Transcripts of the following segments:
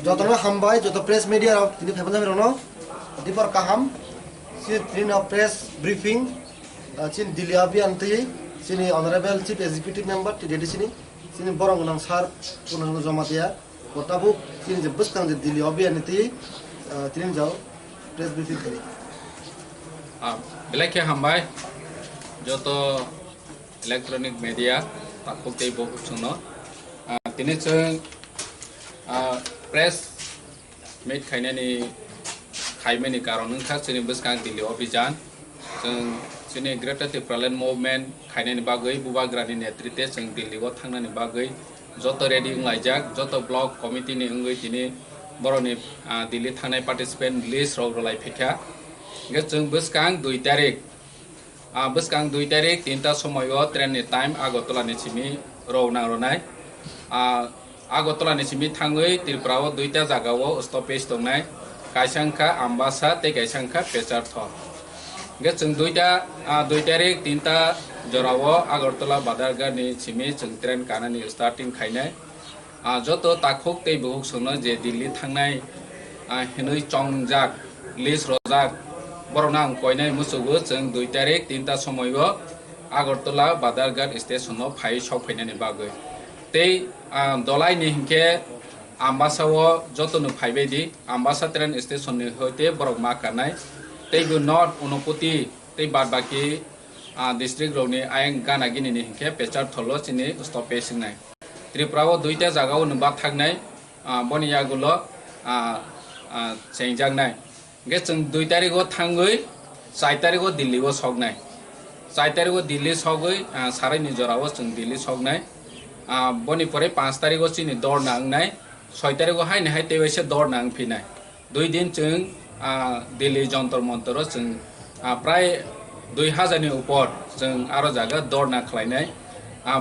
যতনা হামবাই যত press media তিনি ফেফান জামি রনো দিপর কাহাম তিনি প্রেস ব্রিফিং চিন দিল্লি অভিযান তৈ চিনি honourable chief executive member TDD চিনি বরং নং সার পুনঃ জমা দিয়া গতাবুক চিনি যে বসকাং যে দিল্লি অভিযান তৈ তিনি যাও প্রেস ব্রিফিং করি বেলাকে হামবাই যত ইলেকট্রনিক মিডিয়া তাকুতে বহু শুনো তিনি प्रेस मेट खायनायनि खायमायनि कारण ओंखा जोंनि बसकां दिल्ली अभियान जोंनि ग्रेटार टिप्रालेण्ड मुभमेन्ट खायनायनि बागै बुबाग्रानि नेतृत्वे जों दिल्लीआव थांनायनि बागै जत रेडि लायजाक जत ब्लक कमिटिनि ओंगै दिनै बर'नि दिल्ली थांनाय पार्टिसिपेन्ट लिस्ट राव लायफैखा जों बसकां 2 तारिख 3टा समायाव ट्रेननि टाइम आगरतलानि सिमि रौना रनाय Agartala ni simi thangai Tipra 2টা জায়গাও স্টপেজ দংনাই কাইসাংখা আমবাসা তে কাইসাংখা পেচার থ গে जों 2 তারিখ 3টা জরাও Agartala বাদারগার ni simi जों ट्रेन कानानि स्टार्टिं खायनाय যত তাখক তে বহুক সনো যে দিল্লি থাংনাই হেনৈ চংজাক লিস্ট রজাক বরনাং কয়নাই মুসুগো जों 2 তারিখ 3টা সময়ও Agartala বাদারগার স্টেশনও ফাই সফাইনাनि बागै तै दलाई नि हिंखे आम्बासाव जतनो फाइबायदि आम्बासा ट्रेन स्टेशन नि होते बरक मा कानाय तैबो नॉट अनुपति तै बाद बाकी डिस्ट्रिक्ट रोनि आयं गानागिनि नि हिंखे पेचार थलो चिनि स्टपेज नाय त्रिपुराव 2टा जागाव नबा थांनाय बनियागुलो चेंजांनाय गे जों 2 तारिखव थांगै 4 तारिखव दिल्लीआव सगनाय 4 तारिखव दिल्ली सगै साराय निजराव जों दिल्ली सगनाय बनी परे 5 तारिखव चिनि दौड़ नांनाय 6 तारिखव हायने हाय तेवैसे दौड़ नांग फिनाय 2 दिन जों दिल्ली जंतर मंतर जों प्राय 2000 नि ऊपर जों आरो जागा दौड़ ना खलायनाय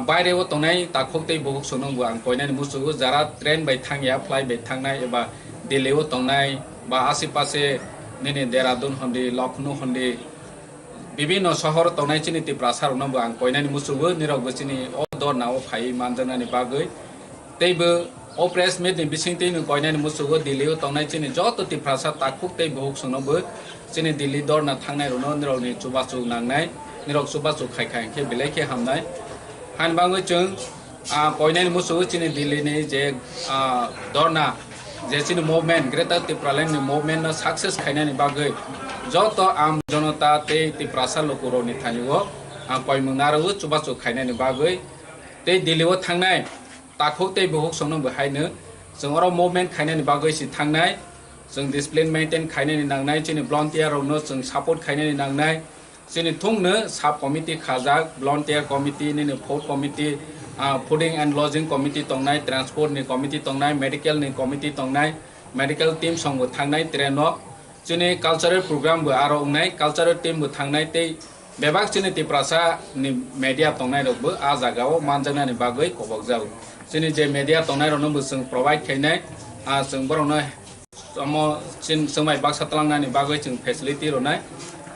बायरेव तंनाय ताखोक्तै बहुक सनंगो आं कयनानि मुसुगो जारा ट्रेन बाय थांया फ्लाइट बाय थांनाय एबा दिल्लीआव तंनाय बा आसे पासे निनि देहरादून हन्दी लखनऊ हन्दी विभिन्न शहर तंनाय चिनि तिप्रा सारनबो आं कयनानि मुसुगो निरगबो चिनि दौड़ नाव फाइ मानजानानि बागै तैबो ओ प्रेस मेट नि बिसिंतै न कयनानि मुसुगो दिल्लीआव तंनाय चिनि जत तिप्रासा ताखुक्तै बहुक सनबो चिनि दिल्ली दौड़ ना थांनाय रनो निरगनि चुबाचु नांनाय निरग चुबाचु खायखायखे बिलायखे हामनाय हानबाङै जों कयनानि मुसुगो चिनि दिल्लीनि जे दौड़ ना जे चिनि मुभमेन्ट ग्रेटार टिप्रालेण्ड नि मुभमेन्ट सक्सेस खायनानि बागै जत आम जनता तै तिप्रासा लोकरनि थानिगो कयमंनारो चुबाचु खायनानि बागै तै दिल्लीआव थांनाय ताखोक्तै बहुक सनबो हायनो जों अर मुभमेन्ट खायनानि बागै सि थांनाय जों डिसिप्लिन मेंटेन खायनानि नांनाय चिनि भलन्टियारनो जों सपोर्ट खायनानि नांनाय चिनि थुंनो सब कमिटि खाजाक भलन्टियार कमिटि निनो food committee fooding and lodging committee तंनाय ट्रांसपोर्ट नि कमिटि तंनाय मेडिकल नि कमिटि तंनाय मेडिकल टीम संगो थांनाय ट्रेनो चिनि कल्चरल प्रोग्राम बो आरो उंनाय कल्चरल टीम बो थांनाय तै बेबाक चिनि तिप्रासा नि मीडिया तंनाय रबो आ जागाव मानजानानि बागै खबक जाउ चिनि जे मीडिया तंनाय रनो जों प्रोवाइड खायनाय जों बरनो समो चिन समाय बाक्सा तलांनानि बागै जों फेसिलिटी रनाय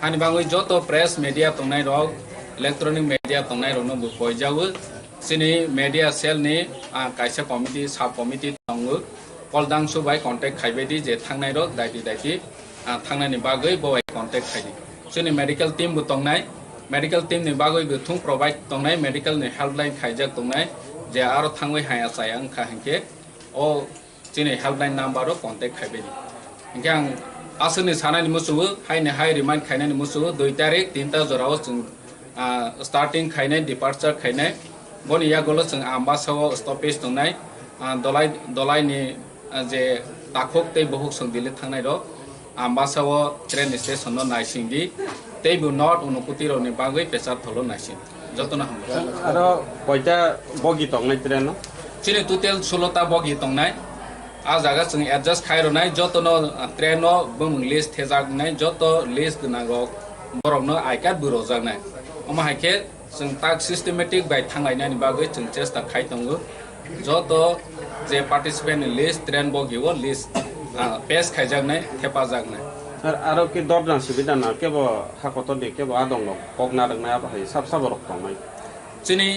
हानि बागै जत प्रेस मीडिया तंनाय र इलेक्ट्रॉनिक मीडिया तंनाय रनो बो कयजाउ चिनि मीडिया सेल नि कायसा कमिटि सब कमिटि दङो कलदांसु बाय कांटेक्ट खायबायदि जे थांनाय र दायति थांनायनि बागै बय कांटेक्ट खायदि जोंनि मेडिकल टीम बो तंनाय मेडिकल टीम नि बागै बो थुं प्रोवाइड तंनाय मेडिकल नि हेल्पलाइन खायजाक तंनाय जे आरो थांबाय हाया जाया अंखा हंके ओ जोंनि हेल्पलाइन नाम्बार कांटेक्ट खायबायदि हंके आं आसोनि सानानि मुसुगो हायने हाय रिमाइंड खायनानि मुसुगो 2 तारिख 3टा जराव जों स्टार्टिं खायनाय डिपार्चार खायनाय बनि यागोलो जों आम्बासाव स्टपेज तंनाय दलायनि जे ताखोक्तै बहुक जों दिल्ली थांनाय र आम्बासाव ट्रेन स्टेशन नायसिंदि तैबो नॉट अनुपति रनि बागै पेसार थलो नायसिं जतन हम आरो कयटा बगि तंनाय ट्रेन चिनि टोटल 16टा बगि तंनाय आ जागा जों एडजस्ट खायरनाय जतन ट्रेन बमुं लिस्ट थेजागनाय जत लिस्ट गनागो बरकनो आइकार्ड बो रजागनाय अमा हायके जों ताक सिस्टेमेटिक बाय थांलायनायनि बागै जों चेष्टा खायतंगो जत जे पार्टिसिपेंट लिस्ट ट्रेन बगिओ लिस्ट पेज खायजागनाय थेपाजागनाय आरो के दरजान सुबिदा ना केबो हाखत दे केबो आदंग कगना दंनाय बाहाय साब साब रक तंनाय चिनि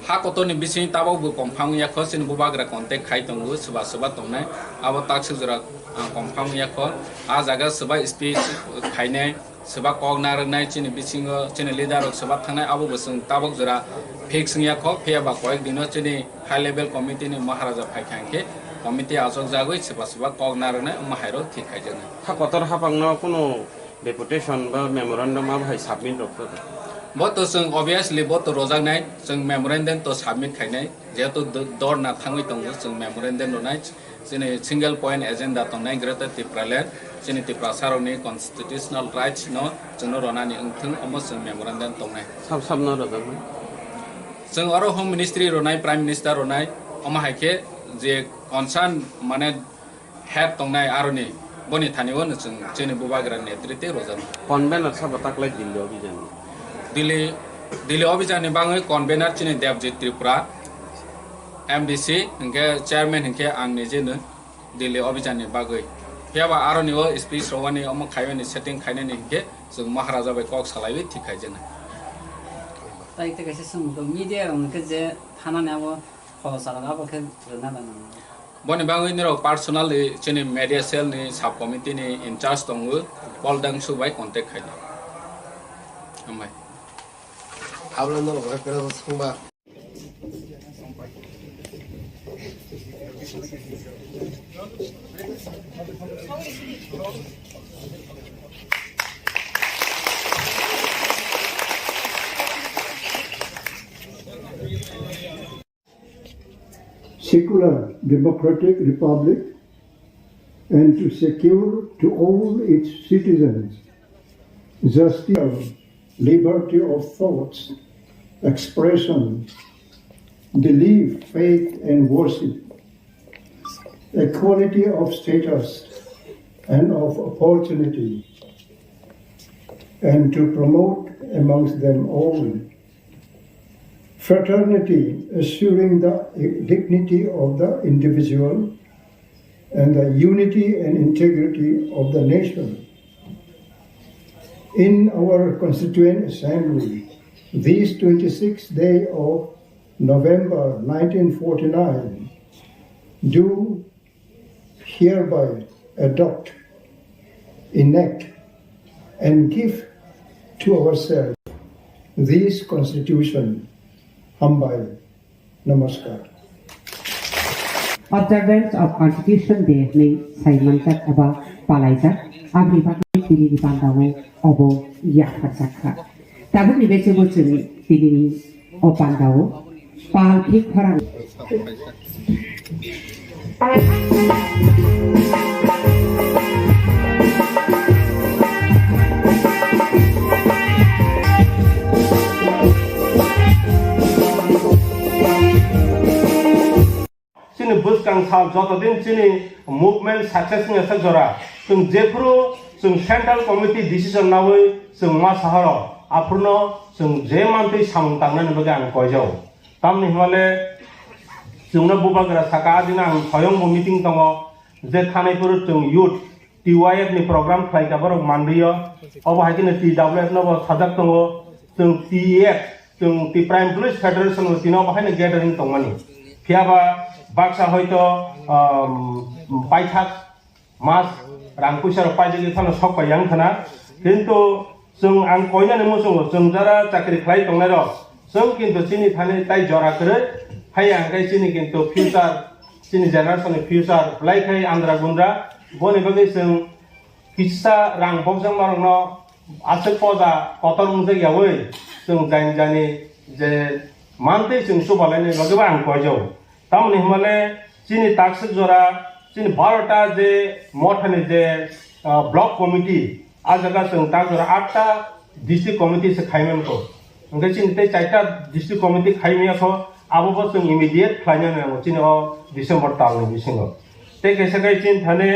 ha kotoni bising tabok bu komphang yakho sin bubagra contact khai tongu soba tongnai abo taksuk jora komphang yakho a jaga soba speech khainai soba kognar nai chini bisingo chini leader ok soba thangnai abo busung tabok jora fix yakho pheba koek dino chini high level committee ni maharaja phaikhangke committee asok jagoi soba kognar nai mahairo thik khaijana ha kotor hapangno kono deputation ba memorandum ab hai submit rokto boto sung obviously boto rojak nai sung memorandum to submit khainai jeto dor na thangoi tongo sung memorandum no nai chini single point agenda tongnai greater Tipra chini Tipra saroni constitutional rights no chungno ronani ungthung omo sung memorandum tongnai sab no rojak sung aro home ministry ronai prime minister ronai omo haike je concern mane head tongnai aroni boni thaniwo sung chini bubagra netritwe rojak convener sab taklai dillo bijan Dili Obijan ni bangai convener chini Devjit Tripura MDC hingke chairman hingke ang nijenu Dili Obijan ni bagai hiaba aro niwo speech rowani omo khaibani setting khaine ni hingke jung maharaja bai kok salaiwi thik khaijena tai te kaise sum do media rong ke je thana ne abo khosala abo ke na na boni bangai ni ro personal chini media cell ni sub committee ni in charge tongu poldang su bai contact khaina amai Hablando lo que pero sumba. Secular democratic republic and to secure to all its citizens justice, liberty of thoughts, expression, belief, faith and worship, equality of status and of opportunity, and to promote amongst them all fraternity, assuring the dignity of the individual and the unity and integrity of the nation. In our Constituent Assembly, this 26th day of November 1949, do hereby adopt, enact, and give to ourselves this Constitution. Hambai. Namaskar. Observance of Constitution Day ni saimankat aba palaijak agri bakni tini di pandawo obo yakhajakha tabuk ni bece bocuni tini o pandawo pal thik pharang bus kang sal joto din chini movement success ni asa jora tung jefro sung central committee decision nawi sung ma saharo apurno sung je manti samung tangna ni baga ang koijau tamni himale sungna bubagra saka dina ang hoyong mo meeting tongo je thanai pur tung youth TYF ni program khlai ka borok manriyo obo hakine TWF no sajak tongo tung TF tung Tipra Police Federation no tino bahine gathering tongmani phiaba baksa hoito paithak mas rang puisar paijagi thana sok yang thana kintu sung ang koina ni musung sung jara chakri khlai tongnai ro sung kintu chini thane tai jora kre hai ang kai chini kintu future chini generation ni future lai khai andra gundra boni bagi sung kissa rang boksang marong no asek poja kotor mungse yawe sung jani je mante sung subalai ni bagi ang kojo tamni himale chini taksik jora chini 12টা যে মঠনে যে block committee আ জায়গা sung tak jora 8টা district committee se খাইমেন ko ngke chini te 4টা district committee খাইমিয়া ko abo bo sung immediate khlaina na chini o December tal ni bisingo te kese kai chin thane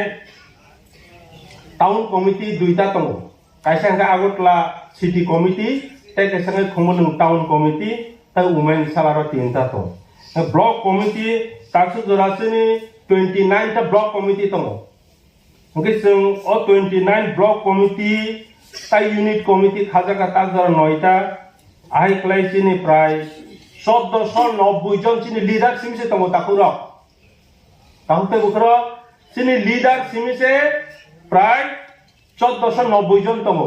town committee 2টা tongo kaisa nga Agartala city committee te kese ngai khumulung town committee ta women salaro 3টা to block committee taksuk jora chini 29 ta block committee tongo ngke sung o 29 block committee ta unit committee khaja ka tak jora 9 ta ai klai chini prai 1490 জন চিনি leader সিমিসে তঙ্গ তাকুরক তাহতে বুকর চিনি leader সিমিসে প্রায় 1490 জন তঙ্গ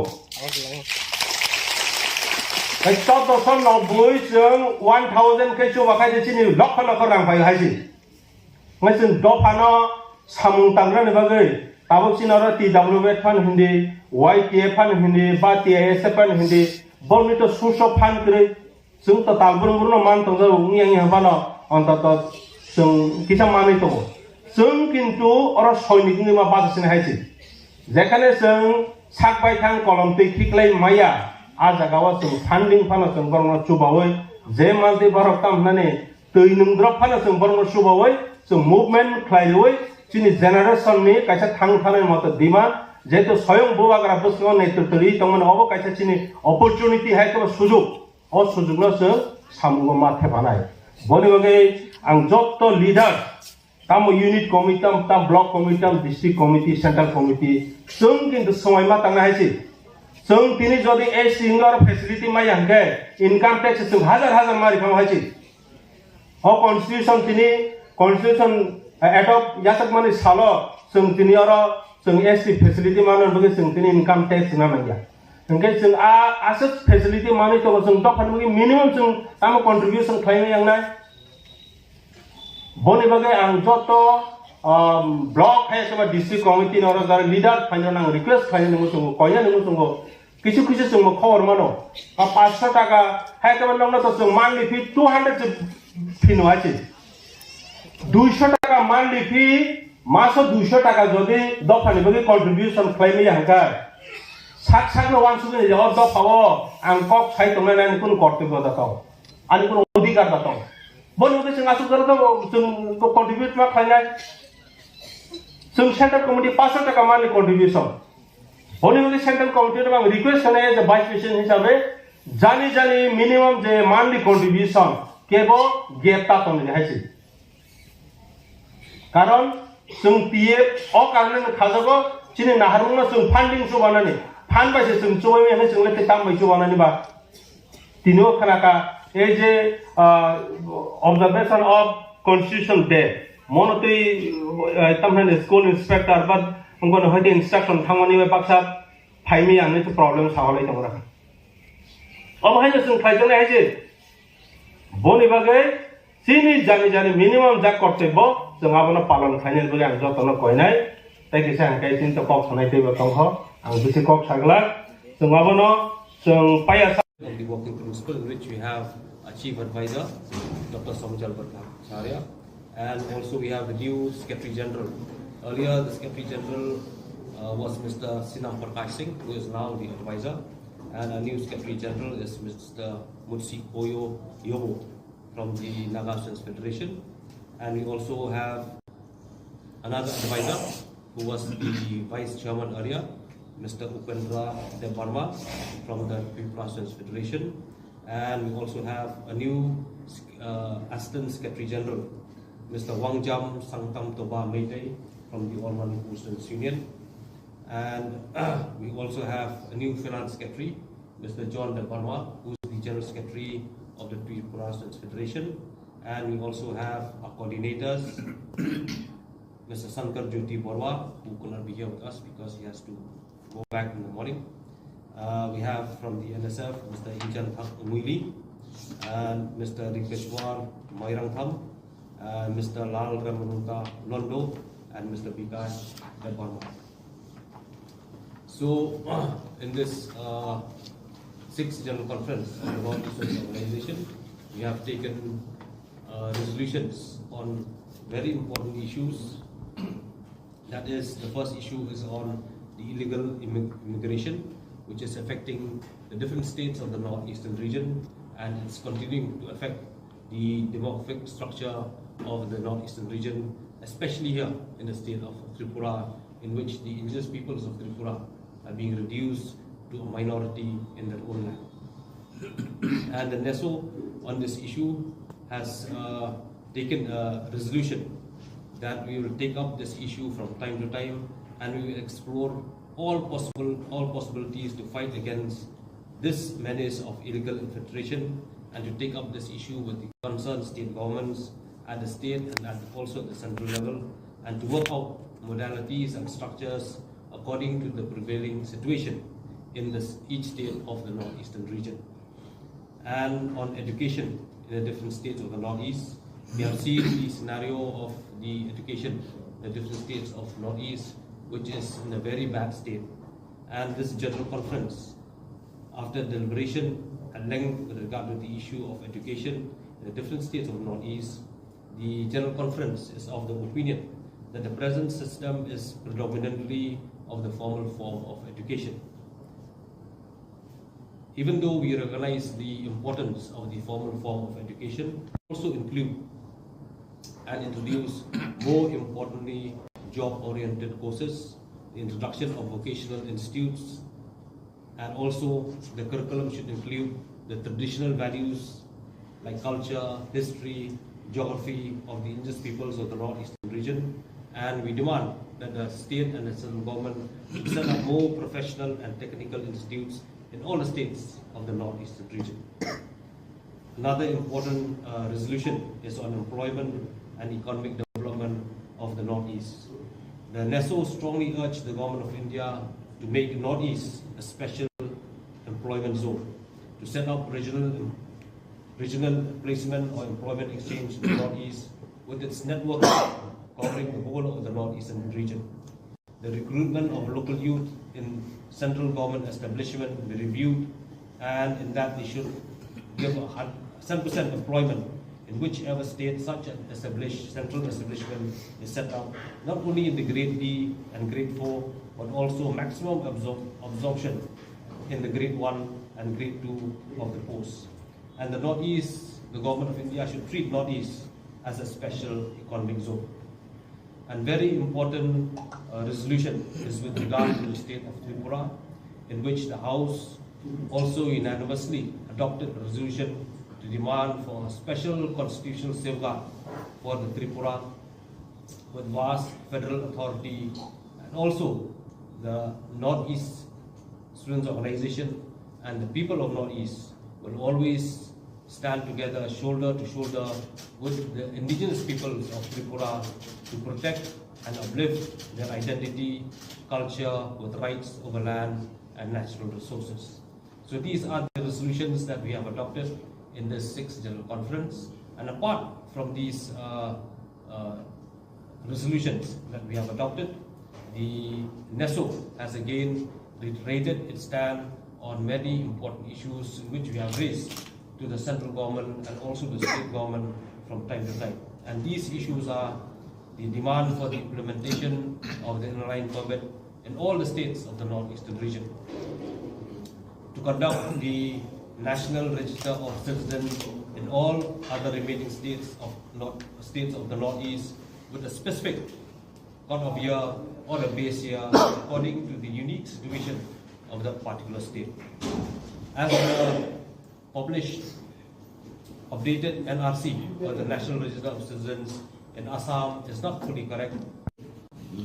1490 जों 1000 के चुबाखाय चिनि लख लख रां फाय हायसि मै जों दफानो सामुं तांग्रानि बागै Tabo चिनारो TWF फान हिन्दी YTF फान हिन्दी बा TIS फान हिन्दी बलनि तो सुसो फान करे जों तो तालबुरनो मान तंजो उंगियांgi हाबानो अन्तत जों किसा मानै तो जों किन्तु अर सैनिकनि मा बासिन हायसि जेखाने जों साकबाय थां कलम तै खिक्लाय माया आजागावा जों फान्डिं फानो जों बरनो चुबावै जे मानसि भारत तामनानै दै नंद्रब फानो जों बरनो चुबावै जों मुभमेन्ट खालायवै जोंनि जेनारेशननि कायसा थांथानाय मत दिमा जेतु स्वयं बुवाग्रा बसनो नेतृत्वरि तमन अबो कायसा चिनि अपरचुनिटी हायको सुजुग अ सुजुगनो जों सामुगो माथे बानाय बनि बगे आं जत्त लिडार ताम यूनिट कमिटि ताम block committee district committee central committee जों किन्तु समय मा तांना हायसि जों तिनि जदि ए सिंगर फैसिलिटी माय हंगे इनकम टैक्स जों हजार मारि खाम हायसि ह कन्स्टिट्यूशन तिनि कन्स्टिट्यूशन एडॉप्ट यासक माने सालो जों तिनि अर जों एसटी फैसिलिटी मानो बगे जों तिनि इनकम टैक्स ना माया हंगे जों आसक फैसिलिटी माने तो जों दफान बगे मिनिमम जों ताम कंट्रीब्यूशन खायनो यांनाय बनि बगे आं जत ब्लॉक है सब डिस्ट्रिक्ट कमिटी नर जार लीडर फाइनो नां रिक्वेस्ट खायनो नमु जों कयना नमु जों किछु जों खबर मानो 500 टाका है केबल नंगनो तो जों मानलि फी 200 फी नो आछि 200 टाका मानलि फी मासो 200 टाका जदि दफानि बगे कंट्रीब्यूशन खायनो हंगा साक नो वान सुगे जे दफाओ आं कक साइ तंना नानि कुन कर्तव्य दाताव आनि कुन अधिकार दाताव बनि जों आसु कर तो जों कंट्रीब्यूट मा खायनाय जों सेंट्रल कमिटि 500 टाका मानलि कंट्रीब्यूशन बनि सेंट्रल कमिटि आं रिक्वेस्ट खालामनाय जे वाइस प्रेसिडेंट हिसाबै जानि मिनिमम जे मानलि कंट्रीब्यूशन केबो गेप तातोनि हायसि कारण जों पीएफ अ कारणे खाजगो चिनि नाहारमुनो जों फंडिंग सुबानानि फान बायसे जों चोय हे जों लेते ताम बाय सुबानानि बा तिनो खनाका ए जे ऑब्जर्वेशन ऑफ कॉन्स्टिट्यूशन डे मोनोतै तमहने स्कूल इंस्पेक्टर बट उनको हदे इंस्ट्रक्शन थांगनि बे बाक्सा फाइमी आंनि तो प्रॉब्लम सावलाय दंरा अब हाय जों खायजों हायजे बनि बागै सिनि जानि मिनिमम जा कर्तव्य जों आबनो पालन खायनो बले आं जतन कयनाय ताइकिसा आं कायसिन तो कक सनाय देबो तंख आं बिसे कक सागला जों आबनो जों पाया of the working principle, in which we have a chief advisor, Dr. Somjal Bhattacharya, and also we have the new Secretary General. Earlier, the Secretary General was Mr. Sinam Prakash Singh, who is now the advisor, and our new Secretary General is Mr. Mutsi Koyo Yobo from the Naga Students Federation, and we also have another advisor who was the Vice Chairman earlier, Mr. Upendra Devarma from the Tipra Students Federation, and we also have a new Assistant Secretary General, Mr. Wangjam Sangtam Toba Meitei from the All Manipur Students Union, and we also have a new Finance Secretary, Mr. John Devarma, who is the General Secretary of the Tipra Students Federation, and we also have our coordinators, Mr. Sankar Jyoti Borwa, who could not be here with us because he has to go back in the morning. We have from the NSF Mr. Injan Muili and Mr. Rikeshwar Moirangham, Mr. Lal Ramanunta Londo, and Mr. Vikas Devarma. So, in this 6th General Conference of the World Social Organization, we have taken resolutions on very important issues. That is, the first issue is on the illegal immigration, which is affecting the different states of the northeastern region, and it's continuing to affect the demographic structure of the northeastern region, especially here in the state of Tripura, in which the indigenous peoples of Tripura are being reduced to a minority in their own land. And the NESO on this issue has taken a resolution that we will take up this issue from time to time, and we will explore all possibilities to fight against this menace of illegal infiltration and to take up this issue with the concerned state governments at the state and also at the central level, and to work out modalities and structures according to the prevailing situation in each state of the northeastern region. And on education in the different states of the northeast, we have seen the scenario of the education in the different states of northeast, which is in a very bad state. And this general conference, after deliberation at length with regard to the issue of education in the different states of the northeast, the general conference is of the opinion that the present system is predominantly of the formal form of education. Even though we recognize the importance of the formal form of education, also include and introduce, more importantly, job-oriented courses, the introduction of vocational institutes, and also the curriculum should include the traditional values like culture, history, geography of the indigenous peoples of the northeastern region. And we demand that the state and the central government should set up more professional and technical institutes in all the states of the northeastern region. Another important resolution is on employment and economic development of the northeast. The NESO strongly urged the government of India to make northeast a special employment zone, to set up regional placement or employment exchange in the northeast with its network covering the whole of the northeastern region. The recruitment of local youth in central government establishment will be reviewed, and in that they should give 100% employment in whichever state such an central establishment is set up, not only in the grade D and grade 4, but also maximum absorption in the grade 1 and grade 2 of the posts. And the northeast, the government of India should treat northeast as a special economic zone. And very important resolution is with regard to the state of Tripura, in which the House also unanimously adopted a resolution to demand for a special constitutional safeguard for the Tripura with vast federal authority, and also the Northeast Students Organization and the people of Northeast will always stand together shoulder to shoulder with the indigenous peoples of Tripura to protect and uplift their identity, culture with rights over land and natural resources. So these are the resolutions that we have adopted in this 6th General Conference. And apart from these resolutions that we have adopted, the NESO has again reiterated its stand on many important issues which we have raised to the central government and also the state government from time to time. And these issues are the demand for the implementation of the inner line permit in all the states of the northeastern region, to conduct the National Register of Citizens in all other remaining states of the northeast with a specific cut of year or a base year according to the unique situation of that particular state. As the published updated NRC or the National Register of Citizens in Assam is not fully correct.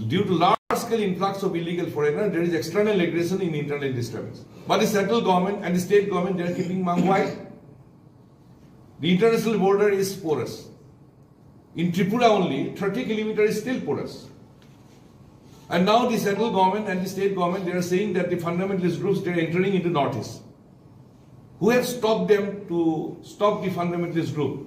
Due to large-scale influx of illegal foreigners, there is external aggression in internal disturbance. But the central government and the state government, they are keeping mouth wide. The international border is porous. In Tripura only, 30 kilometers is still porous. And now the central government and the state government, they are saying that the fundamentalist groups, they are entering into Northeast. Who have stopped them to stop the fundamentalist group?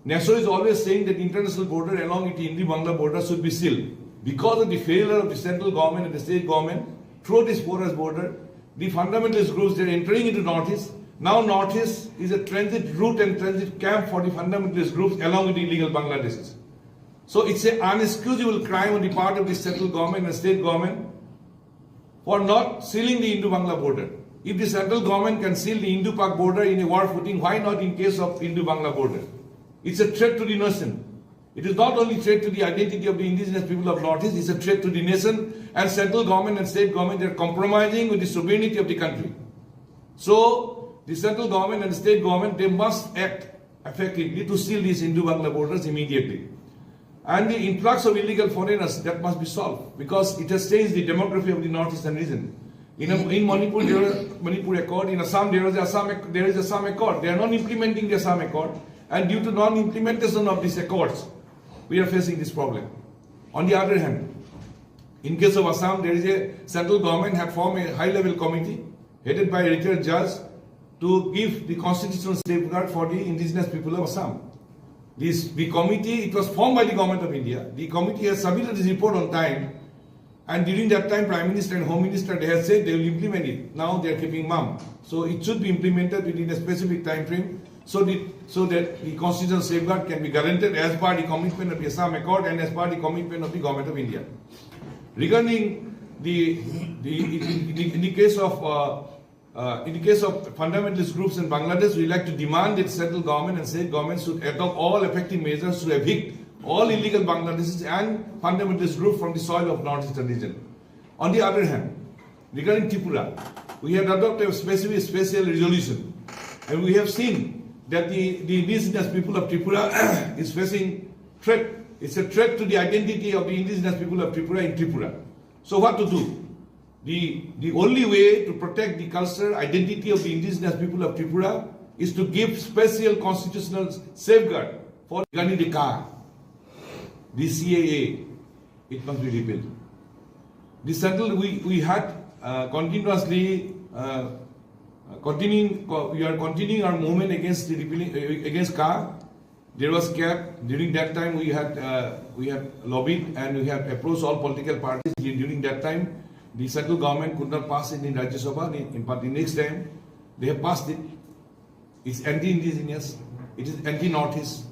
NESO is always saying that the international border along with the Hindi-Bangla border should be sealed. Because of the failure of the central government and the state government through this porous border, the fundamentalist groups, they are entering into Northeast. Now Northeast is a transit route and transit camp for the fundamentalist groups along with the illegal Bangladeshis. So it's an unexcusable crime on the part of the central government and state government for not sealing the Indo-Bangla border. If the central government can seal the Indo-Pak border in a war footing, why not in case of Indo-Bangla border? It's a threat to the nation. It is not only a threat to the identity of the indigenous people of Northeast, it's a threat to the nation, and central government and state government, they are compromising with the sovereignty of the country. So the central government and the state government, they must act effectively to seal these Indo-Bangla borders immediately. And the influx of illegal foreigners, that must be solved because it has changed the demography of the northeastern region. In Manipur, there is Manipur Accord. In Assam, there is Assam Accord. They are not implementing the Assam Accord, and due to non-implementation of these accords, we are facing this problem. On the other hand, in case of Assam, there is a central government had formed a high-level committee headed by a retired judge to give the constitutional safeguard for the indigenous people of Assam. The committee, it was formed by the government of India. The committee has submitted this report on time, and during that time, Prime Minister and Home Minister, they have said they will implement it. Now they are keeping mum. So it should be implemented within a specific time frame, so that the constitutional safeguard can be guaranteed as per the commitment of the Assam Accord and as per the commitment of the government of India. Regarding in the case of fundamentalist groups in Bangladesh, we like to demand that central government and state government should adopt all effective measures to evict all illegal Bangladeshis and fundamentalist groups from the soil of northeastern region. On the other hand, regarding Tipra, we have adopted a special resolution, and we have seen that the indigenous people of Tripura is facing threat. It's a threat to the identity of the indigenous people of Tripura in Tripura. So what to do? The only way to protect the cultural identity of the indigenous people of Tripura is to give special constitutional safeguard for regarding the car, the CAA. It must be repealed. The central we had continuously we are continuing our movement against the repealing against car. There was cap. During that time, we had lobbied and we had approached all political parties. During that time, the central government could not pass it in Rajya Sabha. But the next time, they have passed it. It's anti-indigenous. It is anti-Northeast.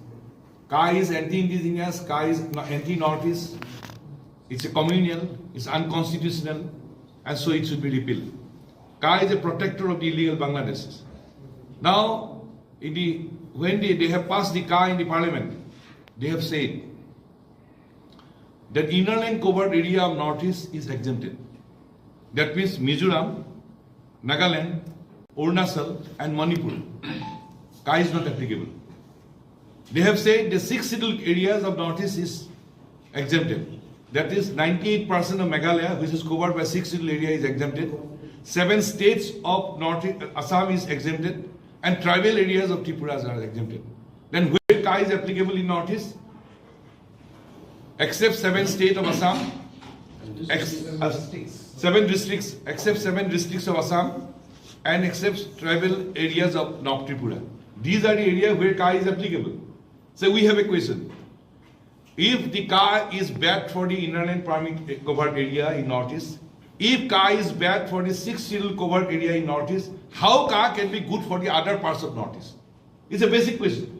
Ka is anti-indigenous. Ka is anti-Northeast. It's a communal. It's unconstitutional, and so it should be repealed. Ka is a protector of the illegal Bangladeshis. Now, when they have passed the Ka in the parliament, they have said that inner line covered area of Northeast is exempted. That means Mizoram, Nagaland, Arunachal and Manipur. Ka is not applicable. They have said the 6 scheduled areas of Northeast is exempted. That is 98% of Meghalaya, which is covered by 6 scheduled area, is exempted. 7 states of Northeast Assam is exempted, and tribal areas of Tripura are exempted. Then where Ka is applicable in Northeast? Except 7 states of Assam, 7 districts, except 7 districts of Assam, and except tribal areas of North Tripura. These are the areas where Ka is applicable. So we have a question. If the Ka is bad for the inland permit covered area in Northeast, if Ka is bad for the 6 scheduled covered area in Northeast, how Ka can be good for the other parts of Northeast? It's a basic question.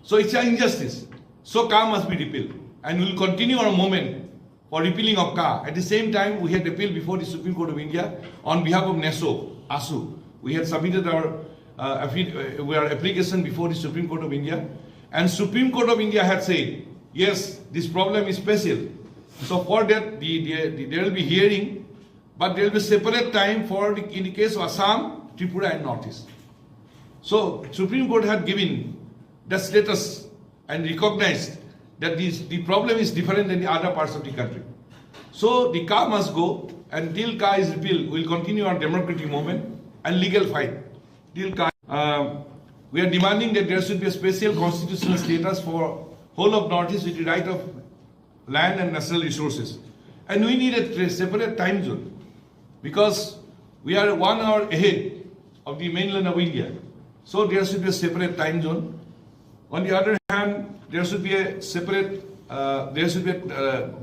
So it's an injustice. So Ka must be repealed. And we will continue our movement for repealing of Ka. At the same time, we had appealed before the Supreme Court of India on behalf of ASU. We had submitted our application before the Supreme Court of India. And Supreme Court of India had said, yes, this problem is special. So for that, there will be hearing, but there will be separate time for in the case of Assam, Tripura and Northeast. So Supreme Court had given the status and recognized that the problem is different than the other parts of the country. So the Ka must go, and till Ka is repealed, we will continue our democratic movement and legal fight. Till Ka, we are demanding that there should be a special constitutional status for whole of Northeast with the right of land and natural resources. And we need a separate time zone, because we are 1 hour ahead of the mainland of India. So there should be a separate time zone. On the other hand, there should be a separate,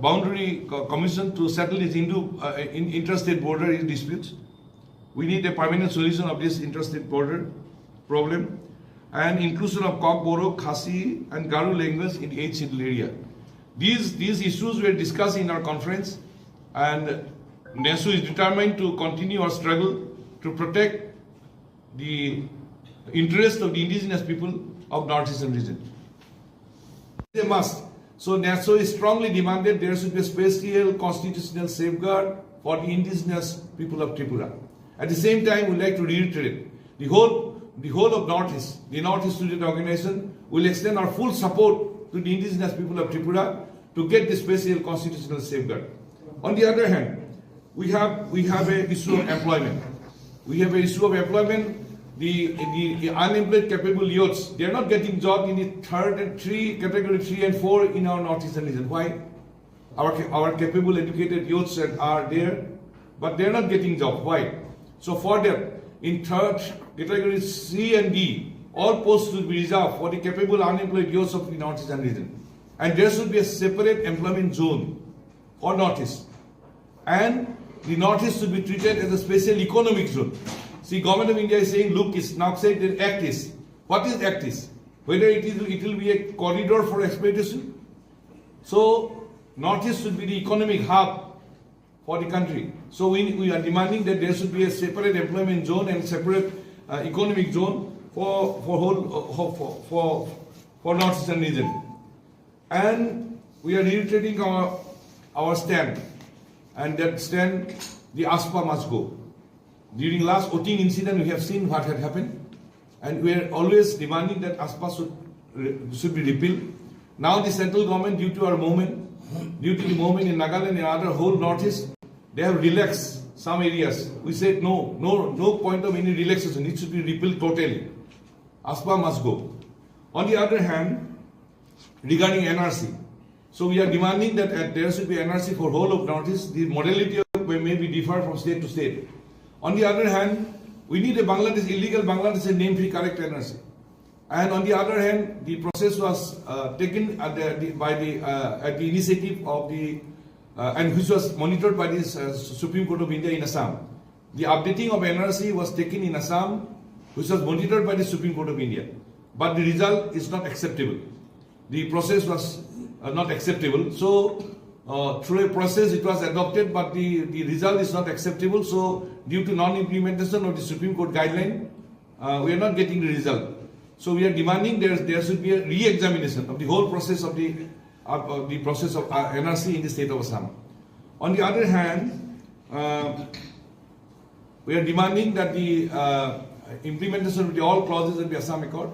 boundary commission to settle these interstate border disputes. We need a permanent solution of this interstate border problem, and inclusion of Kok, Boro, Khasi and Garu language in the 8th scheduled area. These issues were discussed in our conference, and NESU is determined to continue our struggle to protect the interest of the indigenous people of Northeastern region. They must. So NESU is strongly demanded there should be a special constitutional safeguard for the indigenous people of Tripura. At the same time, we would like to reiterate, the whole of Northeast, the Northeast Student Organization will extend our full support to the indigenous people of Tripura to get the special constitutional safeguard. On the other hand, we have a issue of employment. We have an issue of employment. The unemployed capable youths, they are not getting job in the category 3 and 4 in our northeastern region. Why? Our capable educated youths are there, but they are not getting job. Why? So for them, in third category C and D, all posts will be reserved for the capable unemployed youths of the northeastern region. And there should be a separate employment zone for northeast. And the northeast should be treated as a special economic zone. See, Government of India is saying, look, it's now said that Act is. What is Act is? Whether it will be a corridor for exploitation. So, northeast should be the economic hub for the country. So we are demanding that there should be a separate employment zone and separate economic zone for northeastern region. And we are reiterating our stand, and that stand, the ASPA must go. During last voting incident, we have seen what had happened, and we are always demanding that ASPA should be repealed. Now the central government, due to the movement in Nagaland and other whole northeast, they have relaxed some areas. We said no point of any relaxation. It should be repealed totally. ASPA must go. On the other hand, regarding NRC, so we are demanding that there should be NRC for whole of northeast. The modality of may be differ from state to state. On the other hand, we need a illegal Bangladesh name-free correct NRC. And on the other hand, the process was taken at the initiative of the and which was monitored by the Supreme Court of India in Assam. The updating of NRC was taken in Assam, which was monitored by the Supreme Court of India. But the result is not acceptable. The process was not acceptable. So through a process it was adopted, but the result is not acceptable. So due to non-implementation of the Supreme Court guideline, we are not getting the result. So we are demanding there should be a re-examination of the whole process of the process of NRC in the state of Assam. On the other hand, we are demanding that the implementation of all clauses of the Assam Accord.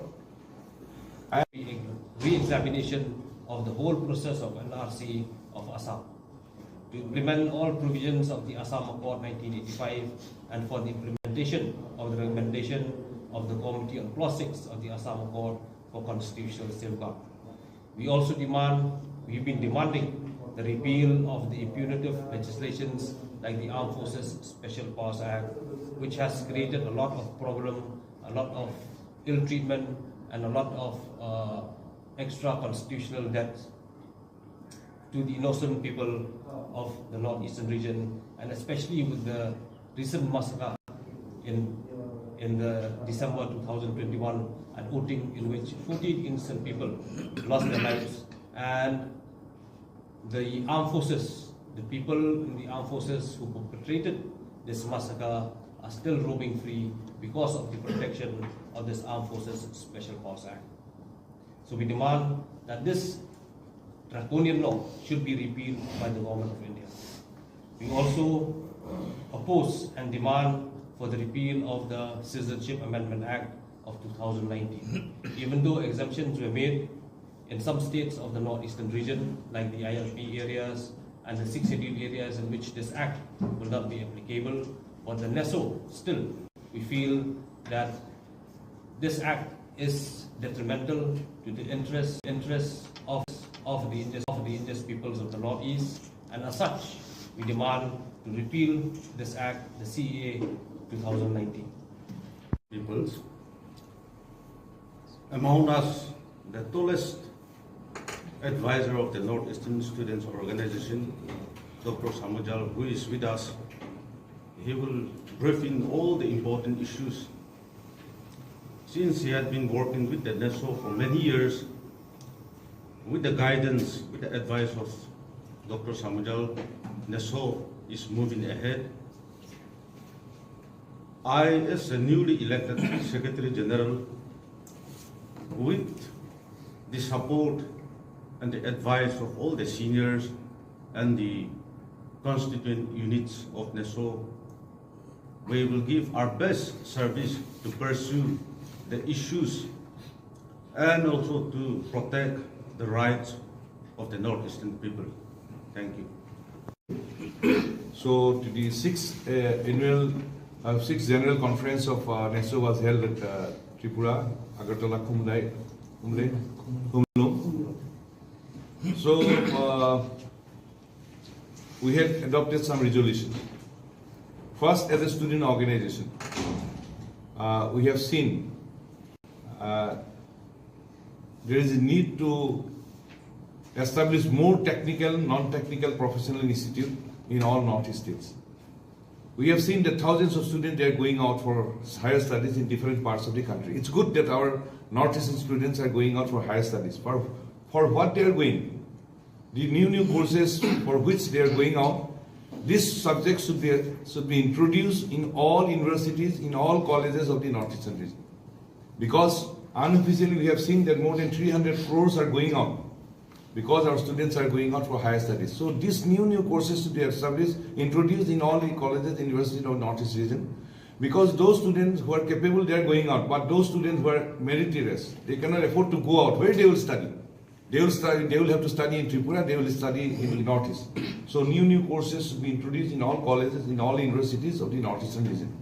Re-examination of the whole process of NRC of Assam to implement all provisions of the Assam Accord 1985 and for the implementation of the recommendation of the Committee on Clause 6 of the Assam Accord for constitutional safeguard. We also we've been demanding the repeal of the punitive legislations like the Armed Forces Special Powers Act, which has created a lot of problem, a lot of ill treatment, and a lot of extra constitutional debt to the innocent people of the northeastern region, and especially with the recent massacre in the December 2021 at voting, in which 14 innocent people lost their lives, and the armed forces, the people in the armed forces who perpetrated this massacre are still roaming free because of the protection of this Armed Forces Special Powers Act. So we demand that this draconian law should be repealed by the Government of India. We also oppose and demand for the repeal of the Citizenship Amendment Act of 2019. Even though exemptions were made in some states of the northeastern region, like the ILP areas and the 6 scheduled areas in which this act will not be applicable, but the NESO, still, we feel that this act is detrimental to the interests of the indigenous peoples of the Northeast, and as such, we demand to repeal this act, the CEA 2019. Peoples, among us, the tallest advisor of the Northeastern Students Organization, Dr. Samujal, who is with us, he will brief in all the important issues. Since he had been working with the NESO for many years, with the guidance, with the advice of Dr. Samujal, NESO is moving ahead. I, as a newly elected Secretary General, with the support and the advice of all the seniors and the constituent units of NESO, we will give our best service to pursue the issues and also to protect the rights of the Northeastern people. Thank you. So the sixth general conference of NESO was held at Tripura, Agartala, Kumlum. So we had adopted some resolution. First, as a student organization, we have seen there is a need to establish more technical, non-technical professional institute in all Northeast states. We have seen that thousands of students are going out for higher studies in different parts of the country. It's good that our Northeastern students are going out for higher studies. For what they are going, the new courses for which they are going out, this subject should be introduced in all universities, in all colleges of the Northeastern region. Because unofficially we have seen that more than 300 crores are going out because our students are going out for higher studies. So these new courses should be established, introduced in all the colleges, universities of Northeast region. Because those students who are capable, they are going out. But those students who are meritorious, they cannot afford to go out. Where they will study? They will have to study in Tripura, they will study in the Northeast. So new courses should be introduced in all colleges, in all universities of the Northeastern region.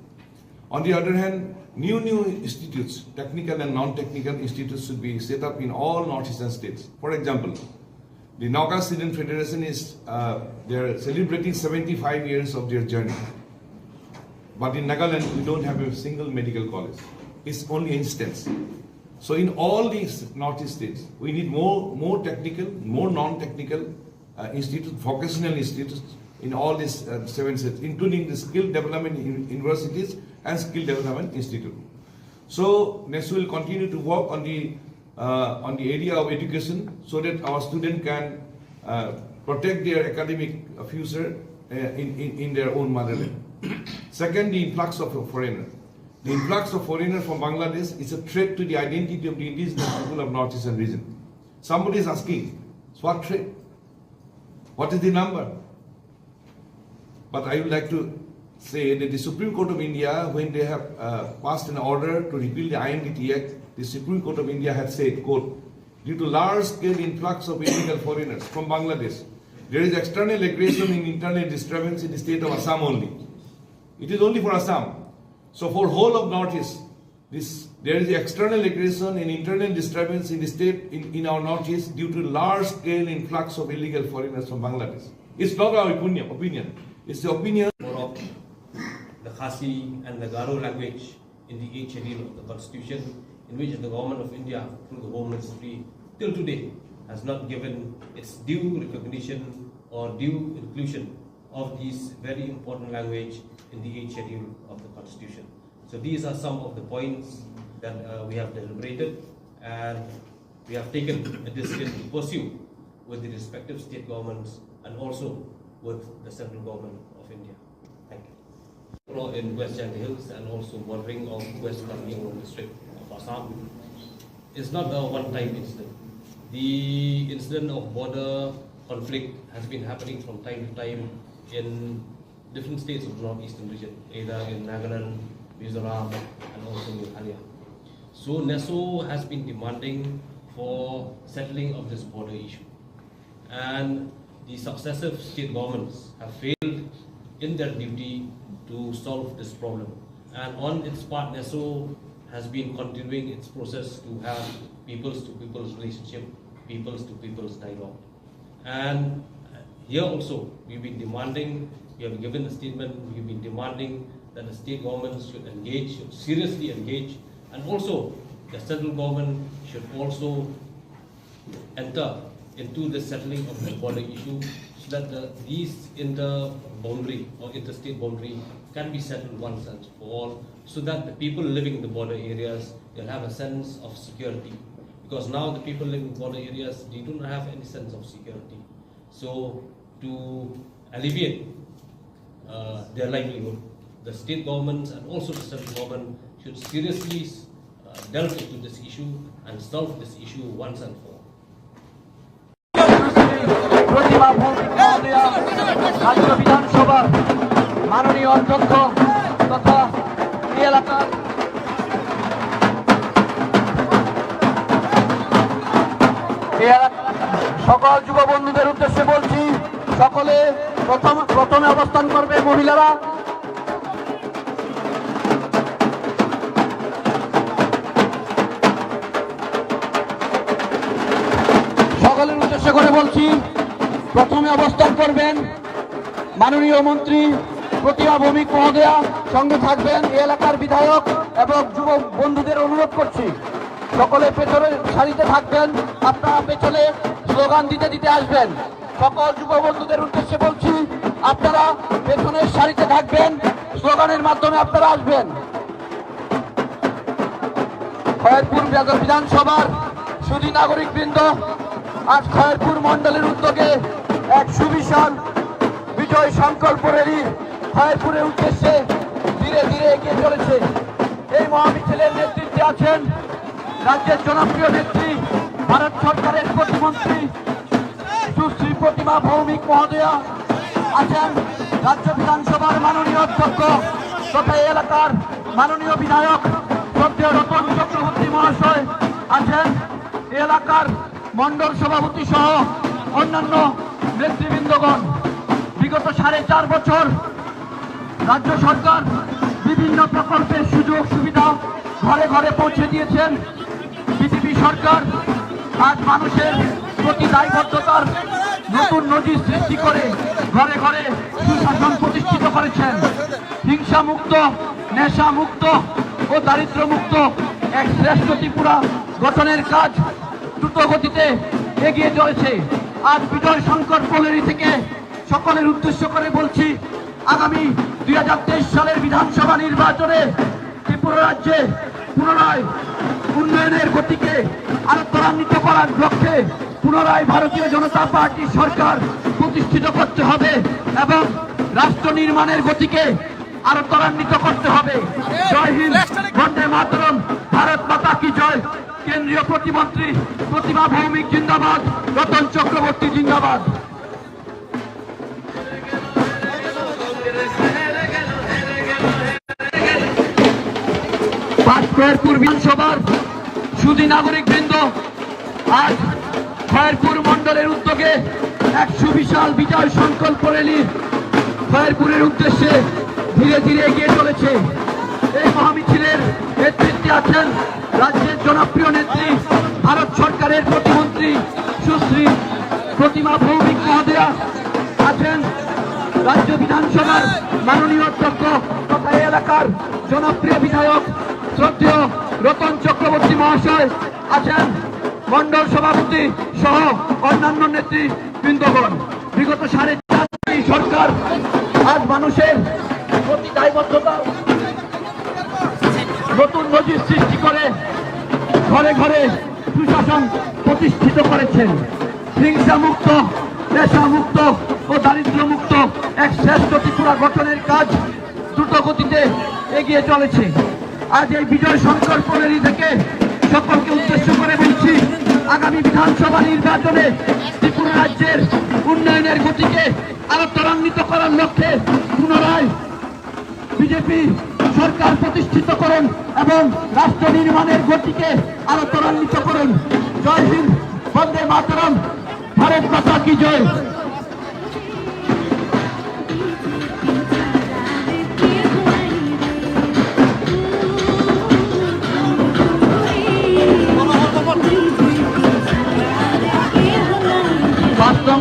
On the other hand, new institutes, technical and non-technical institutes should be set up in all Northeastern states. For example, the Naga Student Federation is, they are celebrating 75 years of their journey. But in Nagaland, we don't have a single medical college. It's only an instance. So in all these Northeast states, we need more technical, more non-technical institutes, vocational institutes in all these 7 states, including the skill development universities and skill development institute. So NESO will continue to work on the area of education so that our students can protect their academic future in their own motherland. Second, the influx of foreigners. The influx of foreigners from Bangladesh is a threat to the identity of the indigenous people of Northeastern region. Somebody is asking, what threat? What is the number? But I would like to say that the Supreme Court of India, when they have passed an order to repeal the INDT Act, the Supreme Court of India had said, quote, due to large-scale influx of illegal foreigners from Bangladesh, there is external aggression and internal disturbance in the state of Assam only. It is only for Assam. So for whole of Northeast, there is external aggression and internal disturbance in the state, in our Northeast, due to large-scale influx of illegal foreigners from Bangladesh. It's not our opinion. It's the opinion of the Khasi and the Garo language in the 8th schedule of the Constitution, in which the government of India, through the Home Ministry, till today has not given its due recognition or due inclusion of this very important language in the 8th schedule of the Constitution. So these are some of the points that we have deliberated, and we have taken a decision to pursue with the respective state governments and also with the central government of India. Thank you. In West Jhanti Hills and also bordering of West Karnataka district of Assam is not a one-time incident. The incident of border conflict has been happening from time to time in different states of the northeastern region, either in Nagaland, Mizoram, and also Meghalaya. So NESO has been demanding for settling of this border issue, and the successive state governments have failed in their duty to solve this problem. And on its part, NESO has been continuing its process to have peoples-to-peoples relationship, peoples-to-peoples dialogue. And here also, we've been demanding, we have given a statement, we've been demanding that the state governments should engage, should seriously engage, and also the central government should also enter into the settling of the border issue so that these inter-boundary or interstate boundary can be settled once and for all, so that the people living in the border areas will have a sense of security. Because now the people living in border areas, they do not have any sense of security. So to alleviate their livelihood, the state governments and also the central government should seriously delve into this issue and solve this issue once and for all. প্রতিমা রাজ্য বিধানসভার মাননীয় অধ্যক্ষ তথা এই এলাকার সকল যুব বন্ধুদের উদ্দেশ্যে বলছি, সকলে প্রথমে অবস্থান করবে মহিলারা। সকলের উদ্দেশ্য করে বলছি, প্রথমে অবস্থান করবেন মাননীয় মন্ত্রী প্রতিমা ভৌমিক মহোদয়া, সঙ্গে থাকবেন এই এলাকার বিধায়ক এবং যুব বন্ধুদের অনুরোধ করছি সকলে পেছনে সারিতে থাকবেন। আপনারা পেছনে স্লোগান দিতে দিতে আসবেন। সকল যুব বন্ধুদের উদ্দেশ্যে বলছি, আপনারা পেছনের সারিতে থাকবেন, স্লোগানের মাধ্যমে আপনারা আসবেন। খয়েরপুর বিধানসভার সুধী নাগরিকবৃন্দ, আজ খয়েরপুর মন্ডলের উদ্যোগে এক সুবিশাল বিজয় সংকল্প র্যালি খয়েরপুরের উদ্দেশ্যে ধীরে ধীরে এগিয়ে চলেছে। এই মহামিছিলের নেতৃত্বে আছেন রাজ্যের জনপ্রিয় নেত্রী, ভারত সরকারের প্রতিমন্ত্রী সুশ্রী প্রতিমা ভৌমিক মহোদয়া, আছেন রাজ্য বিধানসভার মাননীয় অধ্যক্ষ তথা এলাকার মাননীয় বিধায়ক শ্রদ্ধেয় রতন চক্রবর্তী মহাশয়, আছেন এলাকার মন্ডল সভাপতি সহ অন্যান্য নেতৃবৃন্দগণ। বিগত 4.5 বছর রাজ্য সরকার বিভিন্ন প্রকল্পের সুযোগ সুবিধা ঘরে ঘরে পৌঁছে দিয়েছেন। বিজেপি সরকার আজ মানুষের প্রতি দায়বদ্ধতার নতুন নজির সৃষ্টি করে ঘরে ঘরে সুশাসন প্রতিষ্ঠিত করেছেন। হিংসা মুক্ত, নেশা মুক্ত ও দারিদ্র মুক্ত এক শ্রেষ্ঠ ত্রিপুরা গঠনের কাজ দ্রুত গতিতে এগিয়ে চলেছে। আজ বিজয় সংকল্প র্যালি থেকে সকলের উদ্দেশ্য করে বলছি, আগামী 2023 সালের বিধানসভা নির্বাচনে ত্রিপুরা রাজ্যে পুনরায় উন্নয়নের গতিকে আরো ত্বরান্বিত করার লক্ষ্যে পুনরায় ভারতীয় জনতা পার্টি সরকার প্রতিষ্ঠিত করতে হবে এবং রাষ্ট্র নির্মাণের গতিকে আরো ত্বরান্বিত করতে হবে। জয় হিন্দ, বন্দে মাতরম, ভারত মাতা কি জয়। কেন্দ্রীয় প্রতিমন্ত্রী প্রতিমা ভৌমিক জিন্দাবাদ, রতন চক্রবর্তী জিন্দাবাদ। খয়েরপুর বিধানসভার সুধী নাগরিকবৃন্দ, আজ খয়েরপুর মন্ডলের উদ্যোগে এক সুবিশাল বিজয় সংকল্প র্যালি খয়েরপুরের উদ্দেশ্যে ধীরে ধীরে এগিয়ে চলেছে। এই মহামিছিলের নেতৃত্বে আছেন রাজ্যের জনপ্রিয় নেত্রী, ভারত সরকারের প্রতিমন্ত্রী সুশ্রী প্রতিমা ভৌমিক মহোদয়া, আছেন রাজ্য বিধানসভার মাননীয় অধ্যক্ষ তথা এলাকার জনপ্রিয় বিধায়ক শ্রদ্ধেয় রতন চক্রবর্তী মহাশয়, আছেন মন্ডল সভাপতি সহ অন্যান্য নেতৃবৃন্দগণ। বিগত 4.5 সরকার আজ মানুষের প্রতি দায়বদ্ধতা নতুন নজির সৃষ্টি করে ঘরে ঘরে সুশাসন প্রতিষ্ঠিত করেছেন। হিংসা মুক্ত, নেশা মুক্ত ও দারিদ্র মুক্ত এক শ্রেষ্ঠ ত্রিপুরা গঠনের কাজ দ্রুত গতিতে এগিয়ে চলেছে। আজ এই বিজয় সংকল্প র্যালি থেকে সকলকে উদ্দেশ্য করে বলছি, আগামী বিধানসভা নির্বাচনে ত্রিপুরা রাজ্যের উন্নয়নের গতিকে আরো ত্বরান্বিত করার লক্ষ্যে পুনরায় বিজেপি সরকার প্রতিষ্ঠিত করুন এবং রাষ্ট্র নির্মাণের গতিকে আরো ত্বরান্বিত করুন। জয় হিন্দ, বন্দে মাতরম, ভারত মাতা কি জয়।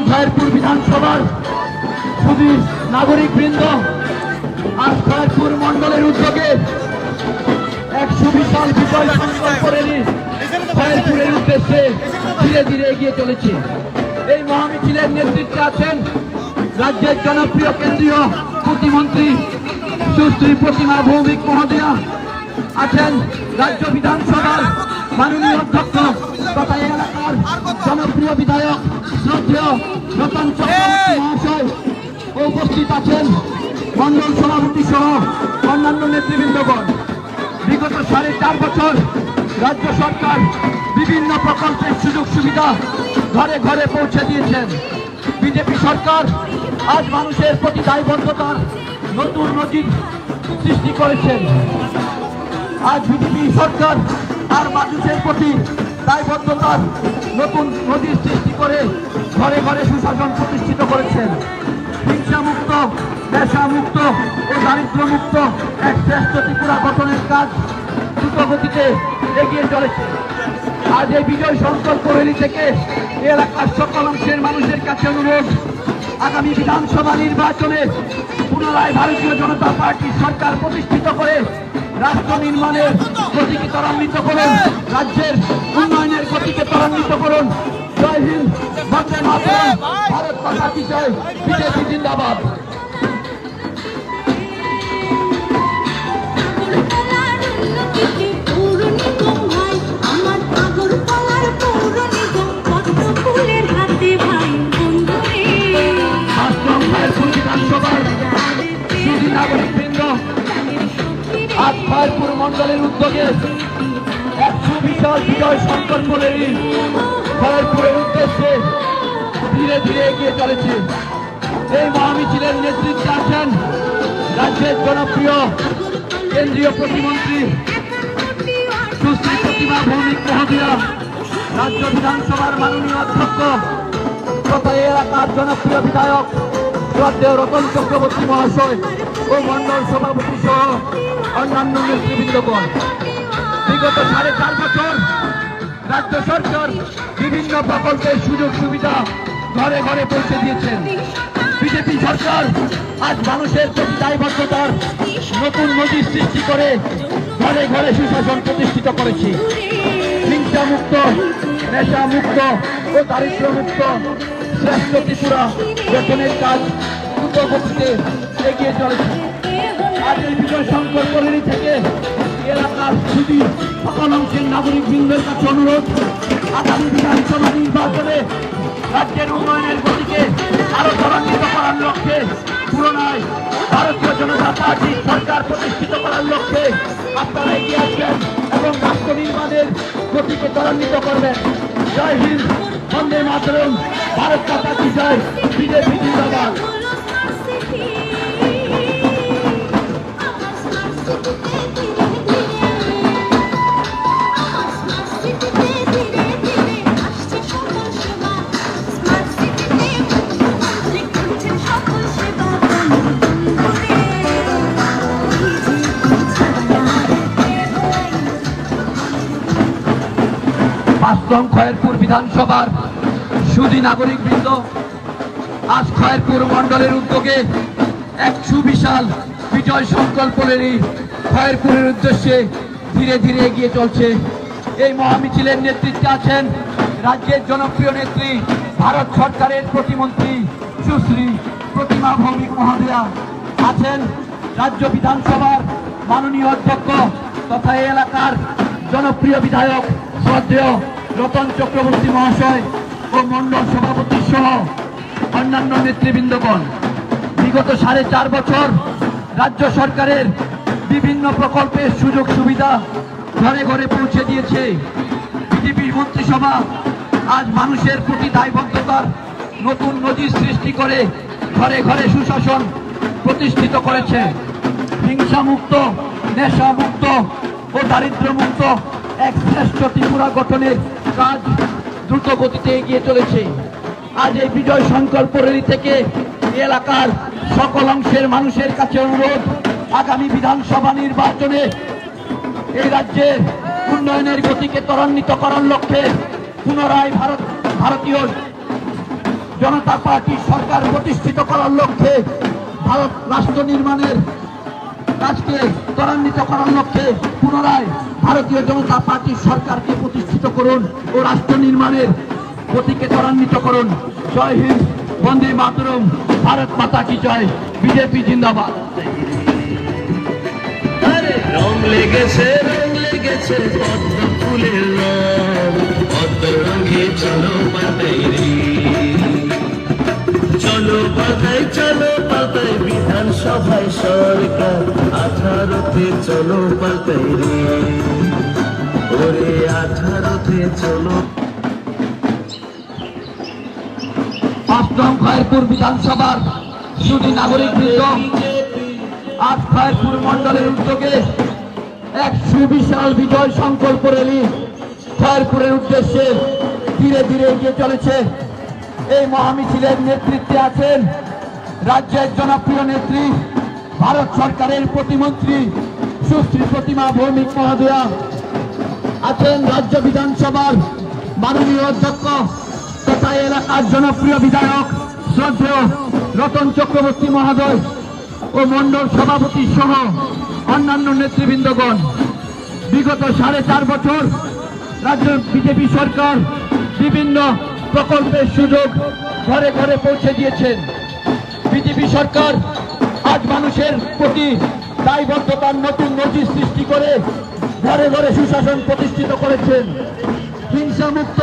খয়েরপুর বিধানসভার সুধী নাগরিকবৃন্দ, আজ খয়েরপুর মন্ডলের উদ্যোগে এক সুবিশাল বিজয় সংকল্প র্যালি খয়েরপুরের উদ্দেশ্যে ধীরে ধীরে এগিয়ে চলেছে। এই মহামিছিলের নেতৃত্বে আছেন রাজ্যের জনপ্রিয় কেন্দ্রীয় প্রতিমন্ত্রী সুশ্রী প্রতিমা ভৌমিক মহোদয়া, আছেন রাজ্য বিধানসভার মাননীয় অধ্যক্ষ তথা এলাকার জনপ্রিয় বিধায়ক শ্রদ্ধেয় রতন চক্রবর্তী মহাশয়, উপস্থিত আছেন মন্ডল সভাপতি সহ অন্যান্য নেতৃবৃন্দগণ। বিগত 4.5 বছর রাজ্য সরকার বিভিন্ন প্রকল্পের সুযোগ সুবিধা ঘরে ঘরে পৌঁছে দিয়েছেন। বিজেপি সরকার আজ মানুষের প্রতি দায়বদ্ধতার নতুন নজির সৃষ্টি করেছেন। আজ বিজেপি সরকার আর মানুষের প্রতি দায়বদ্ধতার নতুন নজির সৃষ্টি করে ঘরে ঘরে সুশাসন প্রতিষ্ঠিত করেছেন। হিংসামুক্ত, নেশামুক্ত ও দারিদ্র্যমুক্ত এক শ্রেষ্ঠ ত্রিপুরা গঠনের কাজ দ্রুত গতিতে এগিয়ে চলেছে। আজ এই বিজয় সংকল্প র্যালি থেকে এলাকার সকল অংশের মানুষের কাছে অনুরোধ, আগামী বিধানসভা নির্বাচনে পুনরায় ভারতীয় জনতা পার্টি সরকার প্রতিষ্ঠিত করে রাষ্ট্র নির্মাণের গতিকে ত্বরান্বিত করুন, রাজ্যের উন্নয়নের গতিকে ত্বরান্বিত করুন। জয় হিন্দ, বন্দে মাতরম, ভারত মাতা কি জয়, বিজেপি জিন্দাবাদ। নাগরিকবৃন্দ, আজ খয়েরপুর মন্ডলের উদ্যোগে এক সুবিশাল বিজয় সংকল্প র্যালি খয়েরপুরের উদ্দেশ্যে ধীরে ধীরে এগিয়ে চলেছে। এই মহামিছিলের নেতৃত্বে আছেন রাজ্যের জনপ্রিয় কেন্দ্রীয় প্রতিমন্ত্রী সুশ্রী প্রতিমা ভৌমিক মহোদয়া, রাজ্য বিধানসভার মাননীয় অধ্যক্ষ তথা এলাকার জনপ্রিয় বিধায়ক শ্রদ্ধেয় রতন চক্রবর্তী মহাশয় ও মন্ডল সভাপতি সহ অন্যান্য নেতৃবৃন্দগণ। বিগত 4.5 বছর রাজ্য সরকার বিভিন্ন প্রকল্পের সুযোগ সুবিধা ঘরে ঘরে পৌঁছে দিয়েছেন। বিজেপি সরকার আজ মানুষের প্রতি দায়বদ্ধতার নতুন নজির সৃষ্টি করে ঘরে ঘরে সুশাসন প্রতিষ্ঠিত করেছে। হিংসামুক্ত, নেশামুক্ত ও দারিদ্র্যমুক্ত শ্রেষ্ঠ ত্রিপুরা গঠনের কাজ দ্রুত গতিতে এগিয়ে চলেছে। আজ এই বিজয় সংকল্প র্যালি থেকে এলাকার সুদী সকল অংশের নাগরিক বৃন্দের কাছে অনুরোধ, আগামী বিধানসভা নির্বাচনে রাজ্যের উন্নয়নের গতিকে আরো ত্বরান্বিত করার লক্ষ্যে পুনরায় ভারতীয় জনতা পার্টি সরকার প্রতিষ্ঠিত করার লক্ষ্যে আপনারা এগিয়ে আসবেন এবং রাষ্ট্র নির্মাণের গতিকে ত্বরান্বিত করবেন। জয় হিন্দ, বন্দে মাতরম, ভারত মাতা কি জয়, বিজেপি জিন্দাবাদ। খয়েরপুর বিধানসভার সুদী নাগরিকবৃন্দ, আজ খয়েরপুর মন্ডলের উদ্যোগে এক সুবিশাল বিজয় সংকল্প র্যালি খয়েরপুরের উদ্দেশ্যে ধীরে ধীরে এগিয়ে চলছে। এই মহামিছিলের নেতৃত্বে আছেন রাজ্যের জনপ্রিয় নেত্রী ভারত সরকারের প্রতিমন্ত্রী সুশ্রী প্রতিমা ভৌমিক মহোদয়া, আছেন রাজ্য বিধানসভার মাননীয় অধ্যক্ষ তথা এই এলাকার জনপ্রিয় বিধায়ক শ্রদ্ধেয় রতন চক্রবর্তী মহাশয় ও মন্ডল সভাপতি সহ অন্যান্য নেতৃবৃন্দগণ। বিগত 4.5 বছর রাজ্য সরকারের বিভিন্ন প্রকল্পের সুযোগ সুবিধা ঘরে ঘরে পৌঁছে দিয়েছে। বিজেপি মন্ত্রিসভা আজ মানুষের প্রতি দায়বদ্ধতার নতুন নজির সৃষ্টি করে ঘরে ঘরে সুশাসন প্রতিষ্ঠিত করেছে। হিংসামুক্ত, নেশামুক্ত ও দারিদ্র্যমুক্ত এক শ্রেষ্ঠ ত্রিপুরা গঠনের কাজ দ্রুত গতিতে এগিয়ে চলেছে। আজ এই বিজয় সংকল্প র্যালি থেকে এলাকার সকল অংশের মানুষের কাছে অনুরোধ, আগামী বিধানসভা নির্বাচনে এই রাজ্যের উন্নয়নের গতিকে ত্বরান্বিত করার লক্ষ্যে পুনরায় ভারতীয় জনতা পার্টি সরকার প্রতিষ্ঠিত করার লক্ষ্যে ভারত রাষ্ট্র নির্মাণের কাজকে ত্বরান্বিত করার লক্ষ্যে পুনরায় ভারতীয় জনতা পার্টির সরকারকে প্রতিষ্ঠিত করুন ও রাষ্ট্র নির্মাণের গতিকে ত্বরান্বিত করুন। জয় হিন্দ, বন্দে মাতরম, ভারত মাতা কি জয়, বিজেপি জিন্দাবাদ। রং লেগেছে পদ্ম ফুলের রং, পদ্ম রঙে চলো পাতাই রে, চলো পাতায় বিধানসভায় সরকার, 18তে চলো পাতাই রে, ওরে 18তে চলো। অষ্টম খয়েরপুর বিধানসভার সুদী নাগরিকবৃন্দ, আজ খয়েরপুর মন্ডলের উদ্যোগে এক সুবিশাল বিজয় সংকল্প র্যালি খয়েরপুরের উদ্দেশ্যে ধীরে ধীরে এগিয়ে চলেছে। এই মহামিছিলের নেতৃত্বে আছেন রাজ্যের জনপ্রিয় নেত্রী ভারত সরকারের প্রতিমন্ত্রী সুশ্রী প্রতিমা ভৌমিক মহোদয়া আছেন, রাজ্য বিধানসভার মাননীয় অধ্যক্ষ তথা এলাকার জনপ্রিয় বিধায়ক শ্রদ্ধেয় রতন চক্রবর্তী মহোদয় ও মণ্ডল সভাপতি সহ অন্যান্য নেতৃবৃন্দগণ। বিগত 4.5 বছর রাজ্য বিজেপি সরকার বিভিন্ন প্রকল্পের সুযোগ ঘরে ঘরে পৌঁছে দিয়েছেন। বিজেপি সরকার আজ মানুষের প্রতি দায়বদ্ধতার নতুন নজির সৃষ্টি করে ঘরে ঘরে সুশাসন প্রতিষ্ঠিত করেছেন। হিংসামুক্ত,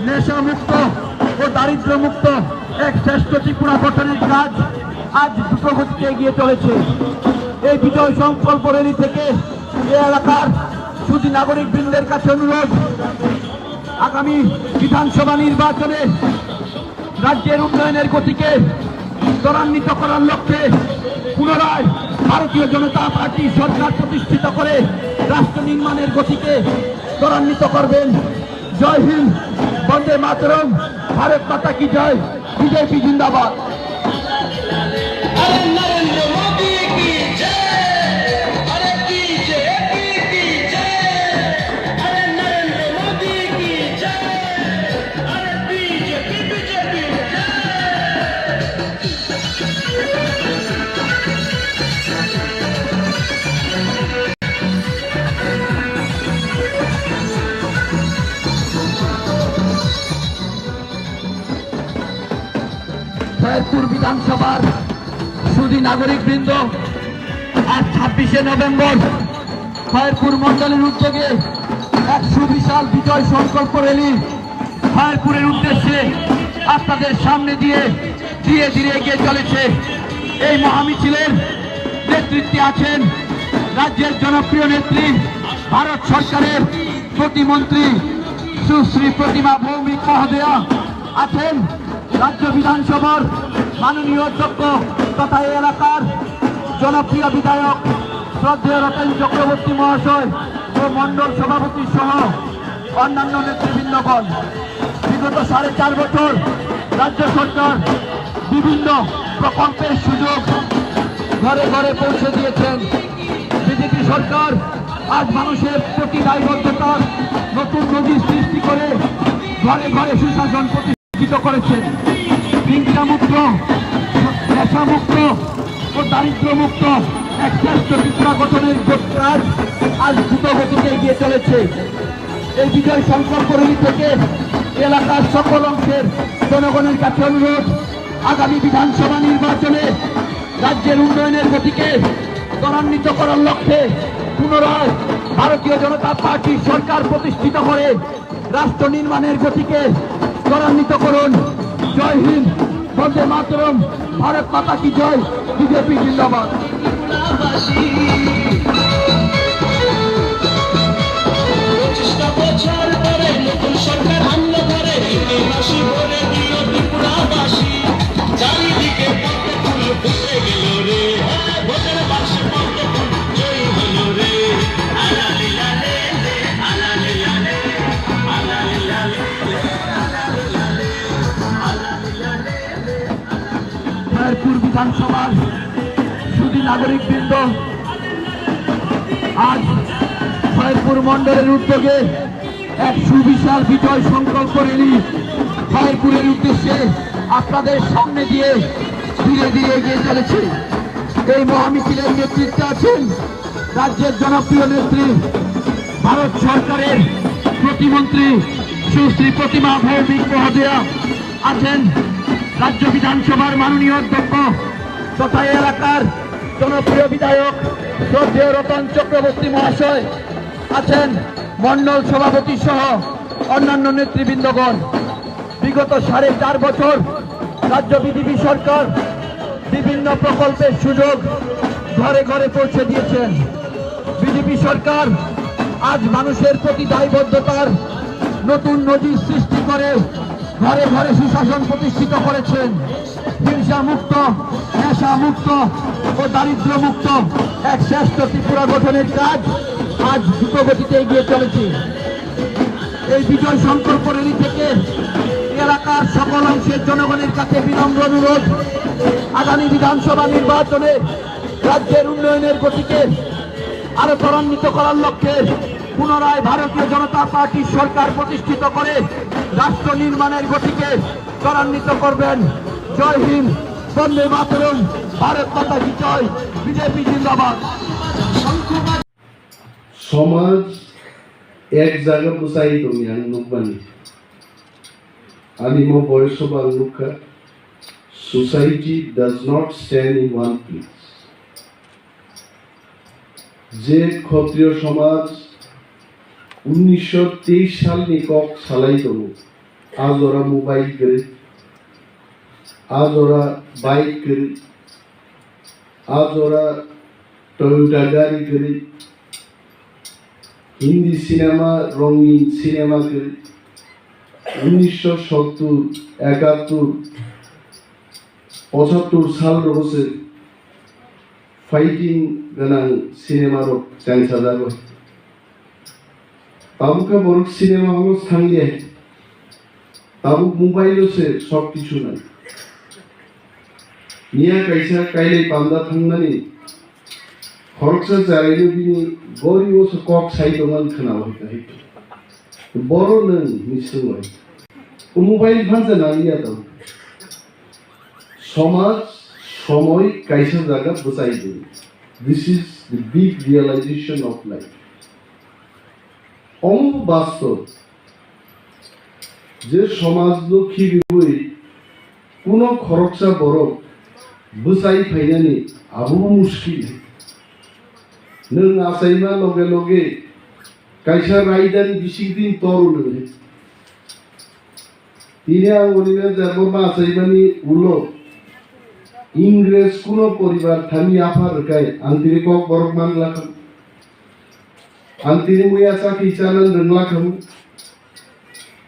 নেশামুক্ত ও দারিদ্র্যমুক্ত এক শ্রেষ্ঠ ত্রিপুরা গঠনের কাজ আজ দ্রুতগতিতে এগিয়ে চলেছে। এই বিজয় সংকল্প র্যালি থেকে এ এলাকার সুধী নাগরিক বৃন্দের কাছে অনুরোধ, আগামী বিধানসভা নির্বাচনে রাজ্যের উন্নয়নের গতিকে ত্বরান্বিত করার লক্ষ্যে পুনরায় ভারতীয় জনতা পার্টি সরকার প্রতিষ্ঠিত করে রাষ্ট্র নির্মাণের গতিকে ত্বরান্বিত করবেন। জয় হিন্দ, বন্দে মাতরম, ভারত মাতা কি জয়, বিজেপি জিন্দাবাদ। খয়েরপুর বিধানসভার সুধী নাগরিক বৃন্দ, আজ 26শে নভেম্বর খয়েরপুর মন্ডলের উদ্যোগে এক সুবিশাল বিজয় সংকল্প র্যালি খয়েরপুরের উদ্দেশ্যে আপনাদের সামনে দিয়ে ধীরে ধীরে এগিয়ে চলেছে। এই মহামিছিলের নেতৃত্বে আছেন রাজ্যের জনপ্রিয় নেত্রী ভারত সরকারের প্রতিমন্ত্রী সুশ্রী প্রতিমা ভৌমিক মহোদয়া, আছেন রাজ্য বিধানসভার মাননীয় অধ্যক্ষ তথা এই এলাকার জনপ্রিয় বিধায়ক শ্রদ্ধেয় রতন চক্রবর্তী মহাশয় ও মণ্ডল সভাপতি সহ অন্যান্য নেতৃবৃন্দগণ। বিগত 4.5 বছর রাজ্য সরকার বিভিন্ন প্রকল্পের সুযোগ ঘরে ঘরে পৌঁছে দিয়েছেন। বিজেপি সরকার আজ মানুষের প্রতি দায়বদ্ধতার নতুন নজির সৃষ্টি করে ঘরে ঘরে সুশাসন প্রতিষ্ঠিত করেছেন। হিংসামুক্ত, নেশামুক্ত ও দারিদ্র্যমুক্ত এক শ্রেষ্ঠ ত্রিপুরা গঠনের কাজ আজ দ্রুত গতিতে এগিয়ে চলেছে। এই বিজয় সংকল্প র্যালি থেকে এলাকার সকল অংশের জনগণের কাছে অনুরোধ, আগামী বিধানসভা নির্বাচনে রাজ্যের উন্নয়নের গতিকে ত্বরান্বিত করার লক্ষ্যে পুনরায় ভারতীয় জনতা পার্টি সরকার প্রতিষ্ঠিত করে রাষ্ট্র নির্মাণের গতিকে ত্বরান্বিত করুন। জয় হিন্দ, বন্দে মাতরম, ভারত মাতা কি জয়, বিজেপি জিন্দাবাদ। খয়েরপুর বিধানসভার সুধী নাগরিক বৃন্দ, আজ খয়েরপুর মন্ডলের উদ্যোগে এক সুবিশাল বিজয় সংকল্প র্যালি খয়েরপুরের উদ্দেশ্যে আপনাদের সামনে দিয়ে ধীরে ধীরে এগিয়ে চলেছে। এই মহামিছিলের নেতৃত্বে আছেন রাজ্যের জনপ্রিয় নেত্রী ভারত সরকারের প্রতিমন্ত্রী সুশ্রী প্রতিমা ভৌমিক মহোদয়া, আছেন রাজ্য বিধানসভার মাননীয় অধ্যক্ষ তথা এলাকার জনপ্রিয় বিধায়ক শ্রদ্ধেয় রতন চক্রবর্তী মহাশয়, আছেন মণ্ডল সভাপতি সহ অন্যান্য নেতৃবৃন্দগণ। বিগত 4.5 বছর রাজ্য বিজেপি সরকার বিভিন্ন প্রকল্পের সুযোগ ঘরে ঘরে পৌঁছে দিয়েছেন। বিজেপি সরকার আজ মানুষের প্রতি দায়বদ্ধতার নতুন নজির সৃষ্টি করে ঘরে ঘরে সুশাসন প্রতিষ্ঠিত করেছেন। হিংসা মুক্ত, নেশা মুক্ত ও দারিদ্র মুক্ত এক শ্রেষ্ঠ ত্রিপুরা গঠনের কাজ আজ দ্রুতগতিতে এগিয়ে চলেছে। এই বিজয় সংকল্প র্যালি থেকে এলাকার সকল অংশের জনগণের কাছে বিনম্র অনুরোধ, আগামী বিধানসভা নির্বাচনে রাজ্যের উন্নয়নের গতিকে আরো ত্বরান্বিত করার লক্ষ্যে পুনরায় ভারতীয় জনতা পার্টির সরকার প্রতিষ্ঠিত করে রাষ্ট্র নির্মাণের গতিকে ত্বরান্বিত করবেন। জয় হিন্দ, বন্দে মাতরম, ভারত মাতা কি জয়, বিজেপি জিন্দাবাদ। সমাজ এক জায়গা বসাই তুমি আমি নুকবানি আলিমো বয়স বাংলুকা society does not stand in one place. যে ক্ষত্রিয় সমাজ 1923 সাল নিকক সালাই তবু আজ ওরা মোবাইল করে, আজ ওরা বাইক করে, আজ ওরা টয়োটা গাড়ি করে, হিন্দি সিনেমা রঙিন সিনেমা করে, 1970, 71, 75 সাল রয়েছে ফাইটিং গানাং সিনেমার চ্যাংসা যাবে তাবুকে বড় সিনেমা হলো সাঙ্গে তাবুক মোবাইল সে সব কিছু নাই নিয়া কাইসা কাইলে পান্দা থাংনানি খরচা চাইলে বিনি গরি ও কক সাইদমান খানা হইতা বড় নং নিশ্চয় মোবাইল ভাঙছে না ইয়া দাও সমাজ সময় কাইসা জায়গা বসাই দেবে। This is the big realization of life. বাস্তব যে সমাজ লক্ষ্মী বই কোন খরচা বড় বসাই ফাইনানি আবু মুশকিল নং আসাইমা লগে লগে কাইসা রাইদানি বিশি দিন তরু নয় তিনি আঙুলিনে যাব আসাইমানি উলো ইংরেজ কোন পরিবার থামি আফার গায় আন্তরিক বরক মান লাখাম আন্তরিক মুয়া চাকি চালান লাখাম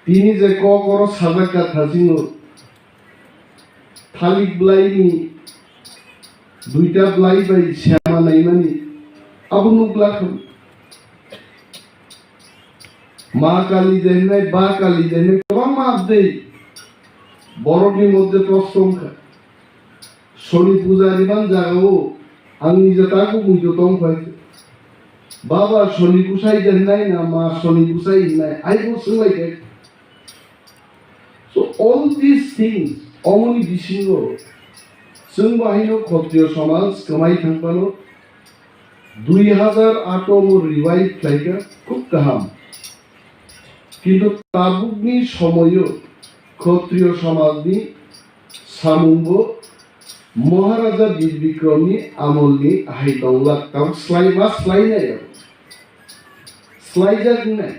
তিনি যে কর সাজাকা থাজিং থালিক ব্লাইনি দুইটা ব্লাই বাই শ্যামা নাইমানি আবু মুখ লাখাম মা কালী দেন নাই বা কালী দেন নাই তোমার মা দেই বরফের মধ্যে প্রশংসা শনি পূজার ইমান জাগাও আমি যে তাকে বুঝো তম পাইছে বাবা শনি কুসাই দেন নাই না মা শনি কুসাই নাই আই বলছো like so all this things অমনি বিশিঙ্গ जों बाहायनो क्षत्रिय समाज कमाई थांबानो 2008 रिवाइव फ्लाइगा खूब गाहाम किन्तु ताबुकनि समयो क्षत्रिय समाजनि सामुंग महाराजा वीर विक्रमनि आमलनि हाइदंला ताव स्लाइमा स्लाइनाय स्लाइजागनाय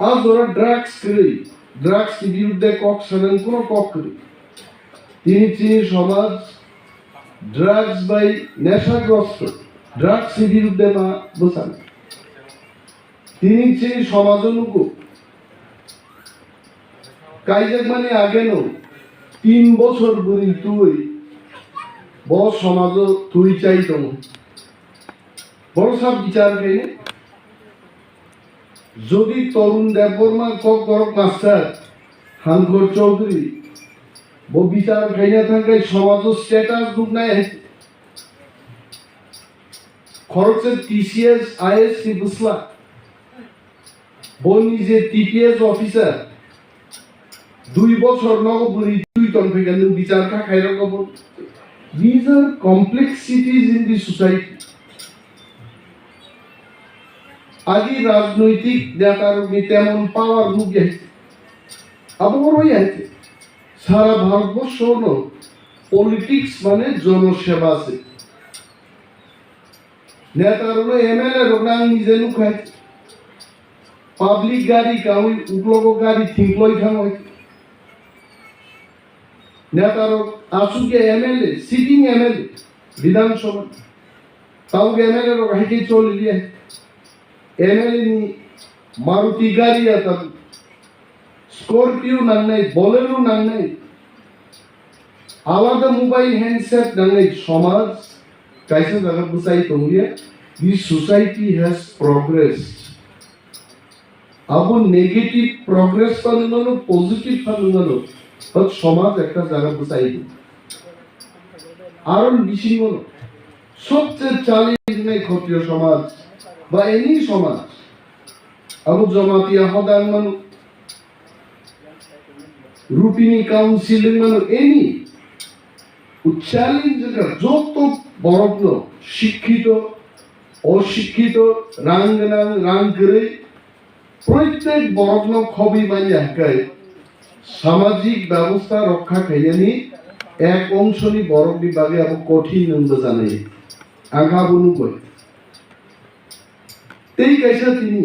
आज ओरा ड्राग्स करी ड्राग्स के विरुद्धে কক সাধন কোনো কক করি তিনি চিনি সমাজ ড্রাগস বাই নেশাগ্রস্ত ড্রাগস এর বিরুদ্ধে মা বসান তিনি চিনি সমাজ অনুকূল কাইজাক মানে আগে নো 3 বছর বুড়ি তুই বড় সমাজ তুই চাই তোম বড় সব বিচার কেনে যদি তরুণ দেববর্মা কক গরক মাস্টার হাঙ্গর চৌধুরী वो विचार कहना था कि समाज स्टेटस बुक नहीं है खरच से टीसीएस आईएएस की बुसला वो निजे टीपीएस ऑफिसर 2 বছর নগো বুড়ি 2 টন ফেগান বিচার কা খাইরা কব these are complexities in the society আদি রাজনৈতিক নেতার তেমন পাওয়ার মুখ আছে আবহাওয়া আছে সারা ভারতবর্ষ হলো পলিটিক্স মানে জনসেবা আছে নেতার হলো এমএলএ রোগাং নিজে লুকায় পাবলিক গাড়ি কাউই উপলগ গাড়ি থিংলই থাময় নেতার আসুকে এমএলএ সিটিং এমএলএ বিধানসভা তাও এমএলএ রো হাইকে চলে দিয়ে এমএলএ নি মারুতি গাড়ি আতা স্করপিও নাই বলেরো নাই আলাদা মোবাইল হ্যান্ডসেট নাই সমাজ কাইসে জায়গা বুঝাই তোমরিয়া দিস সোসাইটি হ্যাজ প্রগ্রেসড আবু নেগেটিভ প্রগ্রেস পানুমানো পজিটিভ পানুমানো হত সমাজ একটা জায়গা বুঝাই আর বেশি হলো সবচেয়ে চ্যালেঞ্জ নেই ক্ষত্রিয় সমাজ বা এনি সমাজ আবু জমাতিয়া হদান মানুষ রুটিনি কাউন্সিলিং মানুষ এনি চ্যালেঞ্জ যত বড় শিক্ষিত অশিক্ষিত রাং করে প্রত্যেক বড় খবি মাইয়া হাকায় সামাজিক ব্যবস্থা রক্ষা খাইয়ানি এক অংশনি বড় বিভাগে আবু কঠিন জানাই আঘা বনু কয় তেই কাইসা তিনি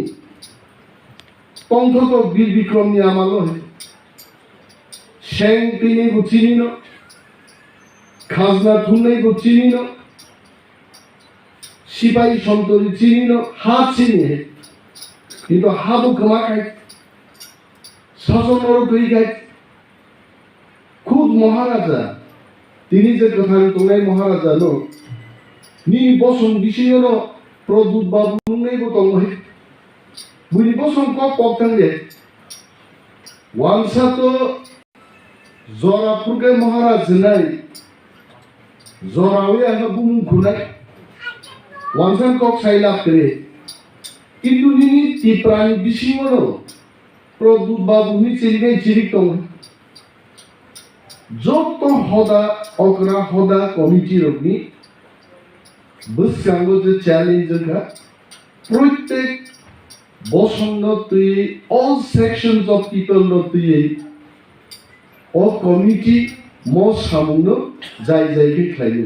পন্থত বীর বিক্রম নিয়ে আমালো শ্যাং তিনি চিনি ন খাজনা থুনাই চিনি ন সিপাহী সন্তরি চিনি ন হা চিনি কিন্তু হাবু ক্ষমা খাই শাসনর কই খাই খুদ মহারাজা তিনি যে কথা তোলাই মহারাজা নো নি বসন বিষয় প্রদূত বাবু নেই বতল বুঝি বসন কক থাকলে ওয়ানসা তো জরাপুরকে মহারাজ নাই জরাওয়ে আমরা বুম ঘুরাই ওয়ানসান কক সাইলা করে কিন্তু নিনি টিপ্রানি বিষয় প্রদূত বাবু নি চিরিগাই চিরিক তং যত হদা অকরা হদা কমিটির অগ্নি বুঝসাঙ্গ যে চ্যালেঞ্জ প্রত্যেক বসন্ত তুই অল সেকশনস অফ পিপল তুই ও কমিটি মো সামুন যাই যাইকে খাইল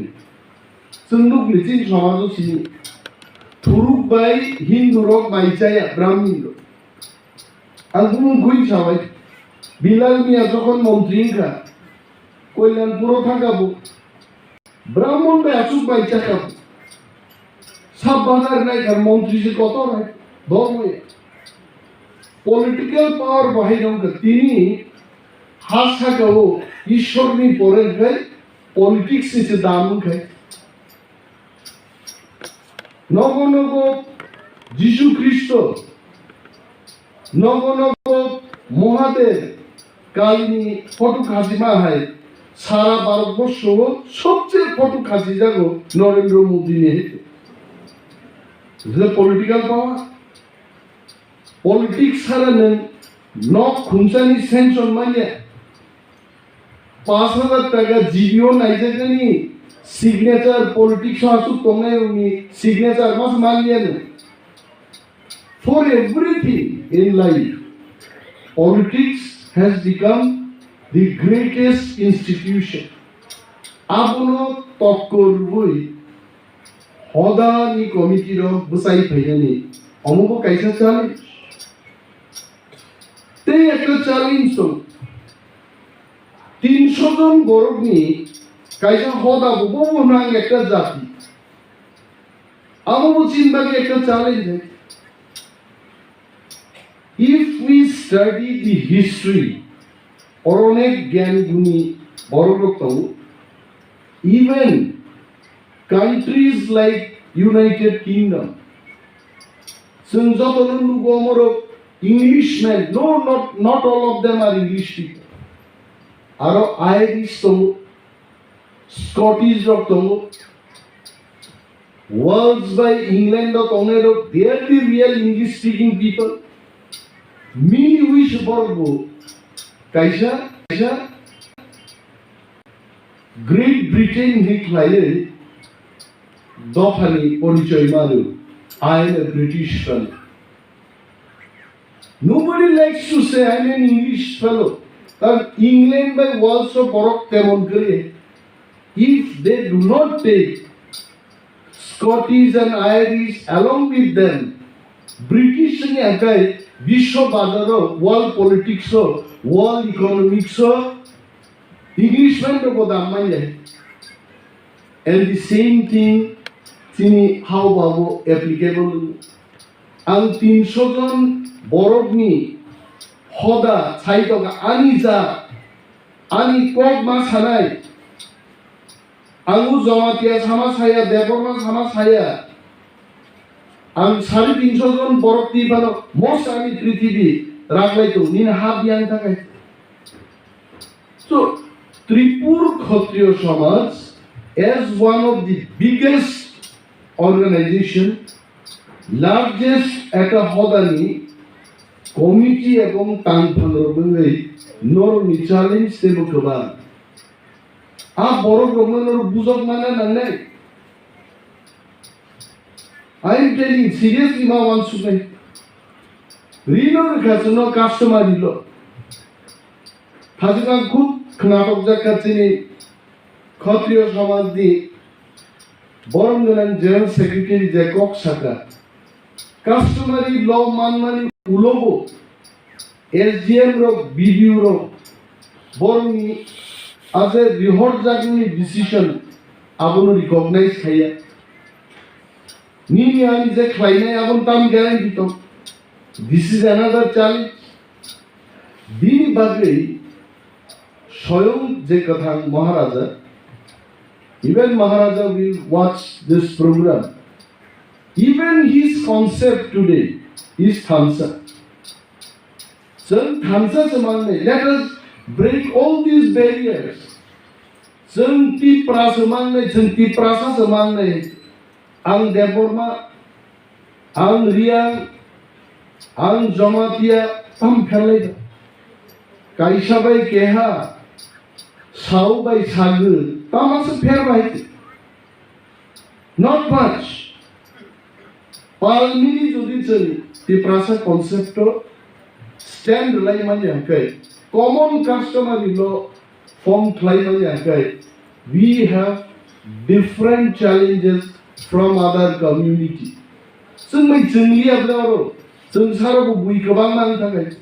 চুন্দুক নিচিন সমাজ চিনি থুরুক বাই হিন্দু রক মাইচাই ব্রাহ্মণ আর গুম গুই সবাই বিলাল মিয়া যখন মন্ত্রী কল্যাণপুরও থাকাবো ব্রাহ্মণ বাই আসুক মাইচা খাবো সব বাজার নাই কার মন্ত্রী যে কত নাই ধর্মে পলিটিক্যাল পাওয়ার বাহির তিনি হাত থাকাবো ঈশ্বর নি পরের খাই পলিটিক্স নিচে দাম খাই নব নব যীশু খ্রিস্ট নব নব মহাদেব কালিনী ফটো খাসিমা হয় সারা ভারতবর্ষ সবচেয়ে ফটো খাসি যাবো নরেন্দ্র মোদী নিয়ে পলিটিক্যাল পাওয়ার পলিটিক্স ছাড়া নেন নক খুনসানি সেন্সন মানে 5,000 টাকা জিবিও নাই যেখানে সিগনেচার পলিটিক্স আসুক তোমরা উনি সিগনেচার মাস মানিয়ে নেন for everything in life politics has become the greatest institution. Abono tokkor boi hoda ni committee ro busai phayani amubo kaisa challenge te ekta challenge so 300 জন গরব নি কাইসা hoda bobo nang ekta jati amubo chinbagi ekta challenge hai if we study the history और अनेक ज्ञान गुणी बड़ों even countries like United Kingdom Englishmen no not all of them are English people aro Irish Scottish Wales by England they are the real English speaking people me wish borgo কাইসা great Britain হিকলাইলে দফানি পরিচয় মারু I am a British fellow. Nobody likes to say I am an English fellow. But England by walls of Borok temon kare if they do not take Scottish and Irish along with them British ni akai বিশ্ব বাজারও world পলিটিক্সও world ইকোনমিক্সও Englishman তো দাম মাই যায় and the same thing তিনি how Babu applicable আং 300 জন বরবনি হদা ছাইতগা আনি যা আনি কক মা ছানাই আঙু জমাতিয়া সামা ছায়া দেবরমা সামা ছায়া आं 350 जन बरफ दैबानो most आंनि पृथ्वी राग्लायतो निन हाबियानि थाखाय so Tripur Kshatriya Samaj as one of the biggest organization largest at a hodani committee এবং টানফানরবঙ্গই নরমি চ্যালেঞ্জ দেব কবা আ বড় গমনর বুঝক মানে না I am telling seriously ma once again রিনোর কাছনো কাস্টমার দিল হাজগান খুব নাটক জাকাতিনি ক্ষত্রিয় সমাজ দি বরমগনান জেনারেল সেক্রেটারি জ্যাকক সাকা কাস্টমারি ল মানমানি উলবো এসডিএম র বিডিও র বরমি আজ এ রিহট জাগনি ডিসিশন আবনো রিকগনাইজ খাইয়া নিনি আমি যে খাইনাই আবন তাম গ্যারান্টি তো দিস ইজ অ্যানাদার চ্যালেঞ্জ দিন বাদে স্বয়ং যে কথা মহারাজা even Maharaja will watch this program. Even his concept today is Thamsa. So Thamsa samanne, let us break all these barriers. Tipra samanne, ang Deborma, ang Riang, ang Jamatia, tam phelai. Kaishabai keha, Saubai sagu, Thomas fair right. Not much. Palmini judiciary, the prasa concept stand line manyakai. Common customary law form line manyakai. We have different challenges from other community. Sung mai chungli abdaro, sung saro bui kabang nang takai.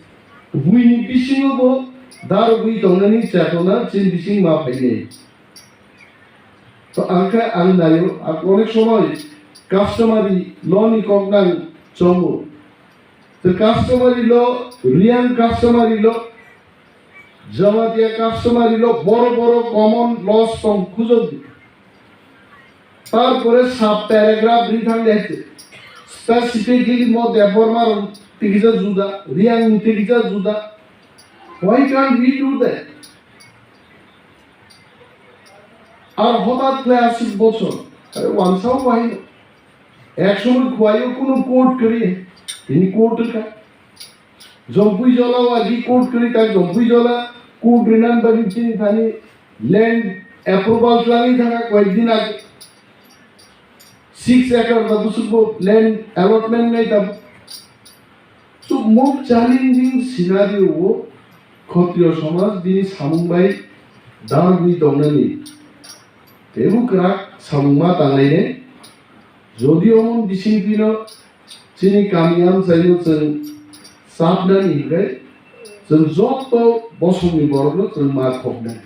Bui ni fishing bo, dar bui tonani chatona chin fishing ma paine. তো আঙ্কা আন্দায়ো আর অনেক সময় customary ল নি কগনান চমো তো customary ল Riyan customary ল Jamatia customary ল বড় বড় common loss song খুঁজো তারপরে sub paragraph রিথান দেখতে স্পেসিফিকলি মো দেবরমার তিকিজা জুদা রিয়ান তিকিজা জুদা why can't we do that? আর হঠাৎ করে 80 বছর আরে ওয়ানসাও পাইল একসময় খুয়াইও কোনো কোর্ট করি তিনি কোর্টের কা জম্পুই জলাও আগে কোর্ট করি তাই জম্পুই জলা কোর্ট রিনান বাড়ি চিনি থানি ল্যান্ড অ্যাপ্রুভাল প্ল্যানিং থাকা কয়েকদিন আগে 6 একর বা 200 ল্যান্ড অ্যালটমেন্ট নেই তা তো মোর চ্যালেঞ্জিং সিনারিও ক্ষত্রিয় সমাজ দিন সামুংবাই দাঁড়ি দংনানি Ebukrak samuma tangaine jodi omon disipino chini kamiam sayo chen sabdani gai chen jotto bosumi borlo chen ma khobna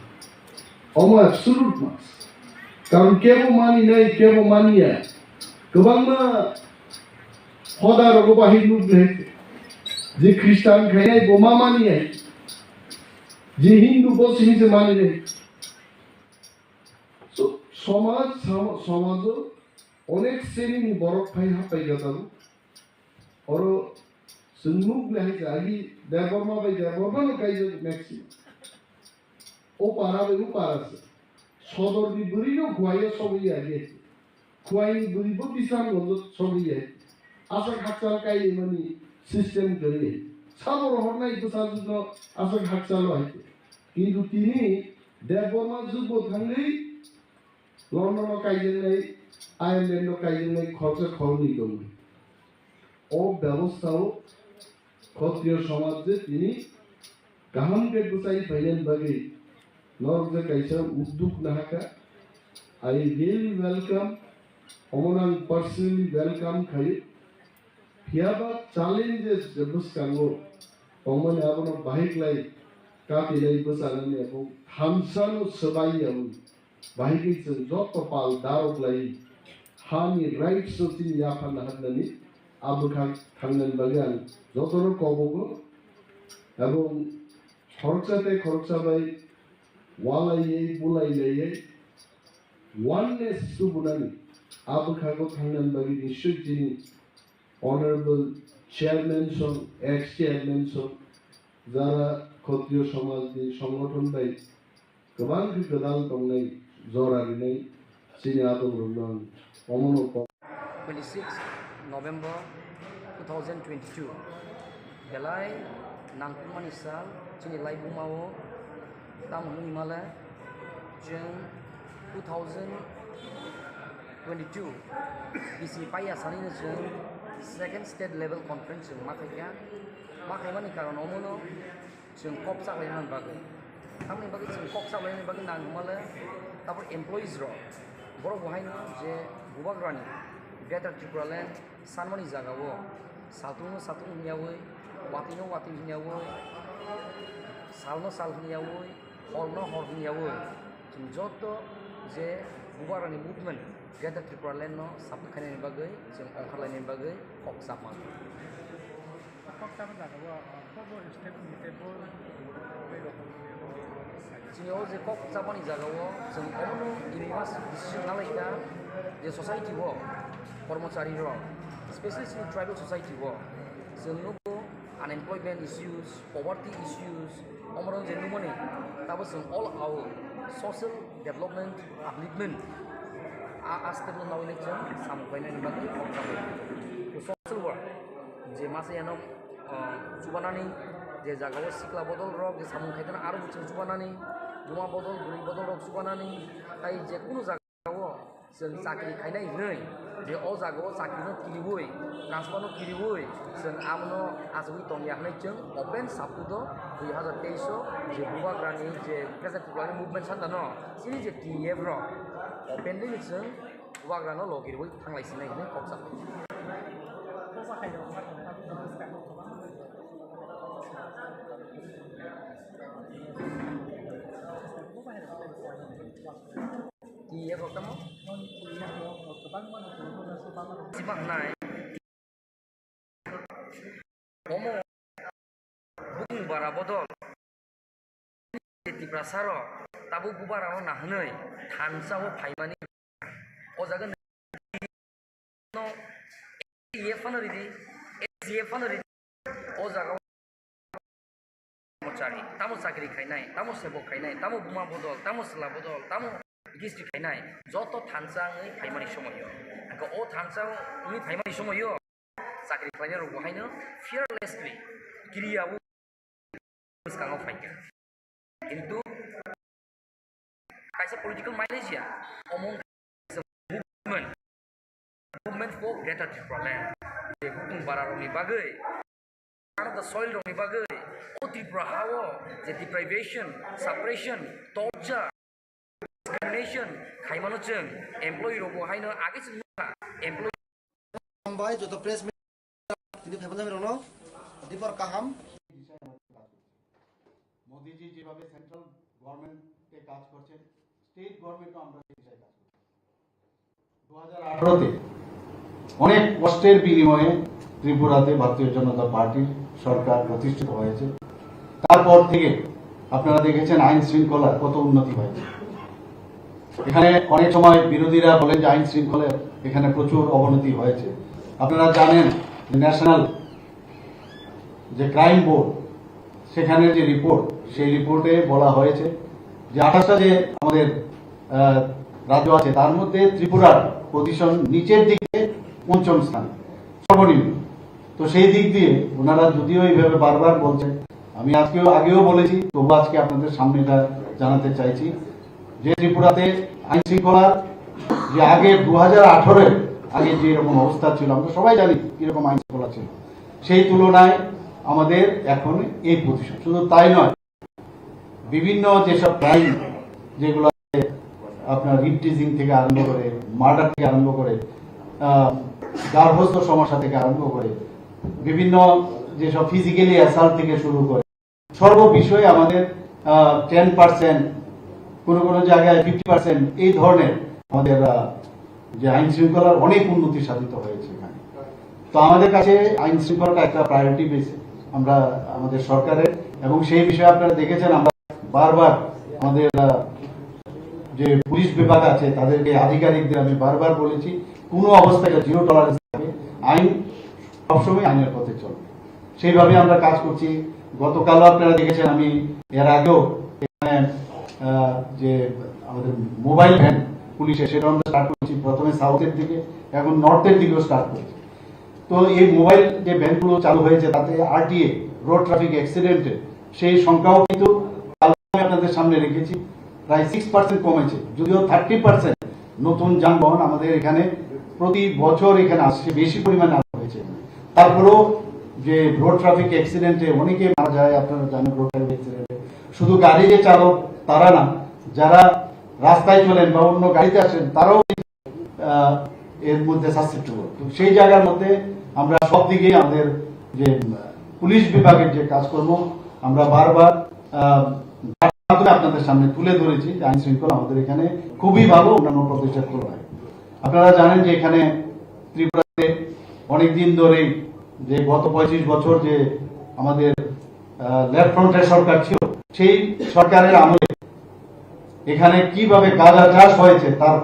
omo absolute mas karon kebo mani nei kebo mania gobangma hoda rogo bahi luk nei je christian khainai boma mani hai je hindu bosimi se mani nei সমাজ অনেক শ্রেণী বরফ phi হাপাই গেতাম ওর সুন্নুক নাই আগে দেবর্মা বাই দেবর্মা কাইজ maximum ও পারাবে ও পারাছে সদর দি বুড়িও খুয়াইও সবই আগে খুয়াই বুড়িব বিশাল গন্ধ সবই আগে আশা খাকচাল কাই মানে সিস্টেম করে সাবর হরনাই প্রসাদ আশা খাকচাল হইতে কিন্তু তিনি দেবর্মা যুব থাকলেই লন্ডন কাইজেলাই আয়ারল্যান্ড কাইজেলাই খরচা খরনি করবে ও ব্যবস্থাও ক্ষত্রিয় সমাজে তিনি গাহামকে গুছাই ফাইলেন বাগে নরজে কাইসা উদ্যোগ নাহাকা আই রিয়েলি ওয়েলকাম অমনান পার্সোনালি ওয়েলকাম খাই ফিয়াবা চ্যালেঞ্জেস জবসকাঙ্গো অমনে আবনো বাহিক লাই কাতিলাই বসালানি এবং হামসানো সবাই আবু বাহিকে যত পাল দারক লাই হানি রাইটস তিনি ইয়াফান হাদনানি আবু খাঙ্গন বাগান যতর কবগো এবং খরচা বাই ওয়ালাইয়ে বুলাইলাইয়ে ওয়াননেস সুবুনানি আবু খাগো খাঙ্গন বাগি নিশ্চয় যিনি অনারেবল চেয়ারম্যান সহ এক্স চেয়ারম্যান সহ যারা ক্ষত্রিয় সমাজ দিয়ে সংগঠন বাই गोबां गोदान दंनाय जरारिनाय सिनि आदब अमन 26 November 2022 belai nangkuman isal sini lai bumao tam himala jeng 2022 bisi paya sani jeng second state level conference jeng makai mani karon omono jeng kop saklaiman bagai kami bagi jeng kop saklaiman bagi nangkumala tapor employees ro borok bohaino je bubagrani Greater Tipra Land Sanmani Jagawo Saltuno Saltun Hinyawoi Watino Watin Hinyawoi Salno Sal Hinyawoi Horno Hor Hinyawoi Joto je Bubarani movement Greater Tipra Land no Sapu Khane bagai jeng Ongkharlaini bagai kok sapma Jinyo je kok sapani jagawo jeng omono iniwas decision nalaika je society wo Kormachari ro, especially in tribal society wo, senubo unemployment issues, poverty issues, omoron jenu money, tapos all our social development upliftment, aspect no nawin jeng sampainya ni bagi social work, je masa yang cubanani, je jagawa sikla bodol rok, je samun kaitan aru cubanani, rumah bodol, guri bodol rok cubanani, tai je kuno jagawa, sen sakri kainai nei. Je all jago sakri no kiriwoi, transfer no kiriwoi, sen amno aswi tong yaknai jeng open sapudo 2023 je buba grani je Greater Tipra movement santano sini je TF ro open ni jeng buba grano lo kiriwoi thanglai sinai ne koksa TF ro tamo Sibak nai Omo Bung bara bodol Tipra saro Tabu bubarano nahnei Tansa wo paimani Ojaga no EFanoridi SEFanoridi Ojaga Mochari Tamo sakri kainai Tamo sebo kainai Tamo buma bodol Tamo sela bodol Tamo Gistri kainai Joto tansa ngai paimani somoyo Angko o tansa ngai paimani somoyo Sakri kainai ro bohaino fearlessly kiriyawu sekarang faika itu kaisa political mileage ya omong movement for Greater Tipra Land je hukum bararoni bagai karena the soil roni bagai o Tipra hawo je deprivation suppression torture discrimination kaimano jeng employee robo haino age semua employee Mumbai joto press তিনি ফেফন জামি রনো দীপর কাহাম মোদিজি যেভাবে central গভর্নমেন্টে কাজ করছেন state গভর্নমেন্টও আমরা এই বিষয়ে কাজ করছি 2018 তে অনেক কষ্টের বিনিময়ে ত্রিপুরাতে ভারতীয় জনতা পার্টির সরকার প্রতিষ্ঠিত হয়েছে তারপর থেকে আপনারা দেখেছেন আইন শৃঙ্খলার কত উন্নতি হয়েছে এখানে অনেক সময় বিরোধীরা বলেন যে আইন শৃঙ্খলার এখানে প্রচুর অবনতি হয়েছে আপনারা জানেন ন্যাশনাল যে ক্রাইম বোর্ড সেখানে যে রিপোর্ট সেই রিপোর্টে বলা হয়েছে যে 28টা যে আমাদের রাজ্য আছে তার মধ্যে ত্রিপুরার পজিশন নিচের দিকে পঞ্চম স্থান সর্বনিম্ন তো সেই দিক দিয়ে ওনারা যদিও এইভাবে বারবার বলছেন আমি আগেও বলেছি তবু আজকে আপনাদের সামনে এটা জানাতে চাইছি যে ত্রিপুরাতে আইন শৃঙ্খলার যে আগে 2018 আগে যে এরকম অবস্থা ছিল আমরা সবাই জানি কিরকম আইন শৃঙ্খলা ছিল সেই তুলনায় আমাদের এখন এই পজিশন শুধু তাই নয় বিভিন্ন যেসব ক্রাইম যেগুলো আপনার রিপটিজিং থেকে আরম্ভ করে মার্ডার থেকে আরম্ভ করে গার্হস্থ্য সমস্যা থেকে আরম্ভ করে বিভিন্ন যেসব ফিজিক্যালি অ্যাসাল্ট থেকে শুরু করে সর্ব বিষয়ে আমাদের 10% কোনো কোনো জায়গায় 50% এই ধরনের আমাদের যে আইন শৃঙ্খলার অনেক উন্নতি সাধিত হয়েছে এখানে তো আমাদের কাছে আইন শৃঙ্খলাটা একটা প্রায়োরিটি বেসে আমরা আমাদের সরকারের এবং সেই বিষয়ে আপনারা দেখেছেন আমরা বারবার আমাদের যে পুলিশ বিভাগ আছে তাদেরকে আধিকারিকদের আমি বারবার বলেছি কোনো অবস্থায় জিরো টলারেন্স থাকে আইন সবসময় আইনের পথে চলবে। সেইভাবে আমরা কাজ করছি। গতকালও আপনারা দেখেছেন, আমি এর আগেও এখানে যে আমাদের মোবাইল ভ্যান পুলিশের, সেটা আমরা স্টার্ট করছি। প্রথমে সাউথের দিকে, এখন নর্থের দিকেও স্টার্ট করছি। তো এই মোবাইল যে ভ্যানগুলো চালু হয়েছে, তাতে আরটিএ, রোড ট্রাফিক অ্যাক্সিডেন্টের সেই সংখ্যাও কিন্তু আপনাদের সামনে রেখেছি, প্রায় 6% কমেছে। যদিও 30% নতুন যানবাহন আমাদের এখানে প্রতি বছর এখানে আসছে, বেশি পরিমাণে আসা হয়েছে। তারপরেও যে রোড ট্রাফিক অ্যাক্সিডেন্টে অনেকে মারা যায়, আপনারা জানেন। রোড ট্রাফিক অ্যাক্সিডেন্টে শুধু গাড়ি যে চালক তারা না, যারা রাস্তায় চলেন বা অন্য গাড়িতে আসেন, তারাও এর মধ্যে সাসেপ্টেবল। তো সেই জায়গার মধ্যে আমরা সব দিকে আমাদের যে পুলিশ বিভাগের যে কাজকর্ম আমরা বারবার আপনাদের সামনে তুলে ধরেছি। আইন শৃঙ্খলা আমাদের এখানে খুবই ভালো, অন্যান্য প্রদেশের তুলনায়। আপনারা জানেন যে এখানে ত্রিপুরাতে অনেকদিন ধরেই, যে গত 25 বছর যে আমাদের লেফট ফ্রন্টের সরকার ছিল, সেই সরকারের আমলে এখানে কিভাবে গাঁজা চাষ হয়েছে তার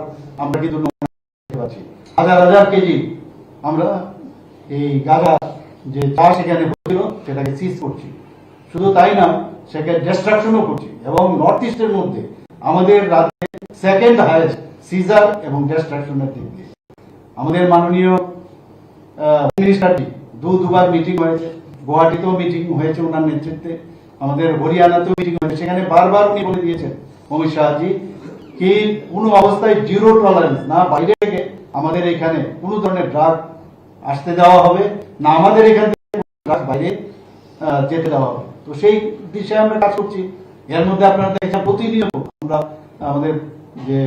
আমরা কিন্তু দেখতে পাচ্ছি। হাজার হাজার কেজি আমরা এই গাঁজা যে চাষ এখানে হচ্ছিল সেটাকে সিজ করছি। শুধু তাই না, সেখানে ডিস্ট্রাকশনও করছি। এবং নর্থ ইস্টের মধ্যে আমাদের রাজ্যে সেকেন্ড হাইয়েস্ট সিজার এবং ডিস্ট্রাকশনের দিক দিয়ে। আমাদের মাননীয় মিনিস্টারটি দুবার মিটিং হয়েছে, গুয়াহাটিতেও মিটিং হয়েছে ওনার নেতৃত্বে, আমাদের হরিয়ানাতেও মিটিং হয়েছে। সেখানে বারবার উনি বলে দিয়েছেন, অমিত শাহজি, কি কোনো অবস্থায় জিরো টলারেন্স, না বাইরে থেকে আমাদের এখানে কোনো ধরনের ড্রাগ আসতে দেওয়া হবে, না আমাদের এখান থেকে ড্রাগ বাইরে যেতে দেওয়া হবে। তো সেই দিশায় আমরা কাজ করছি। এর মধ্যে আপনারা দেখেন প্রতিনিয়ত আমরা আমাদের যে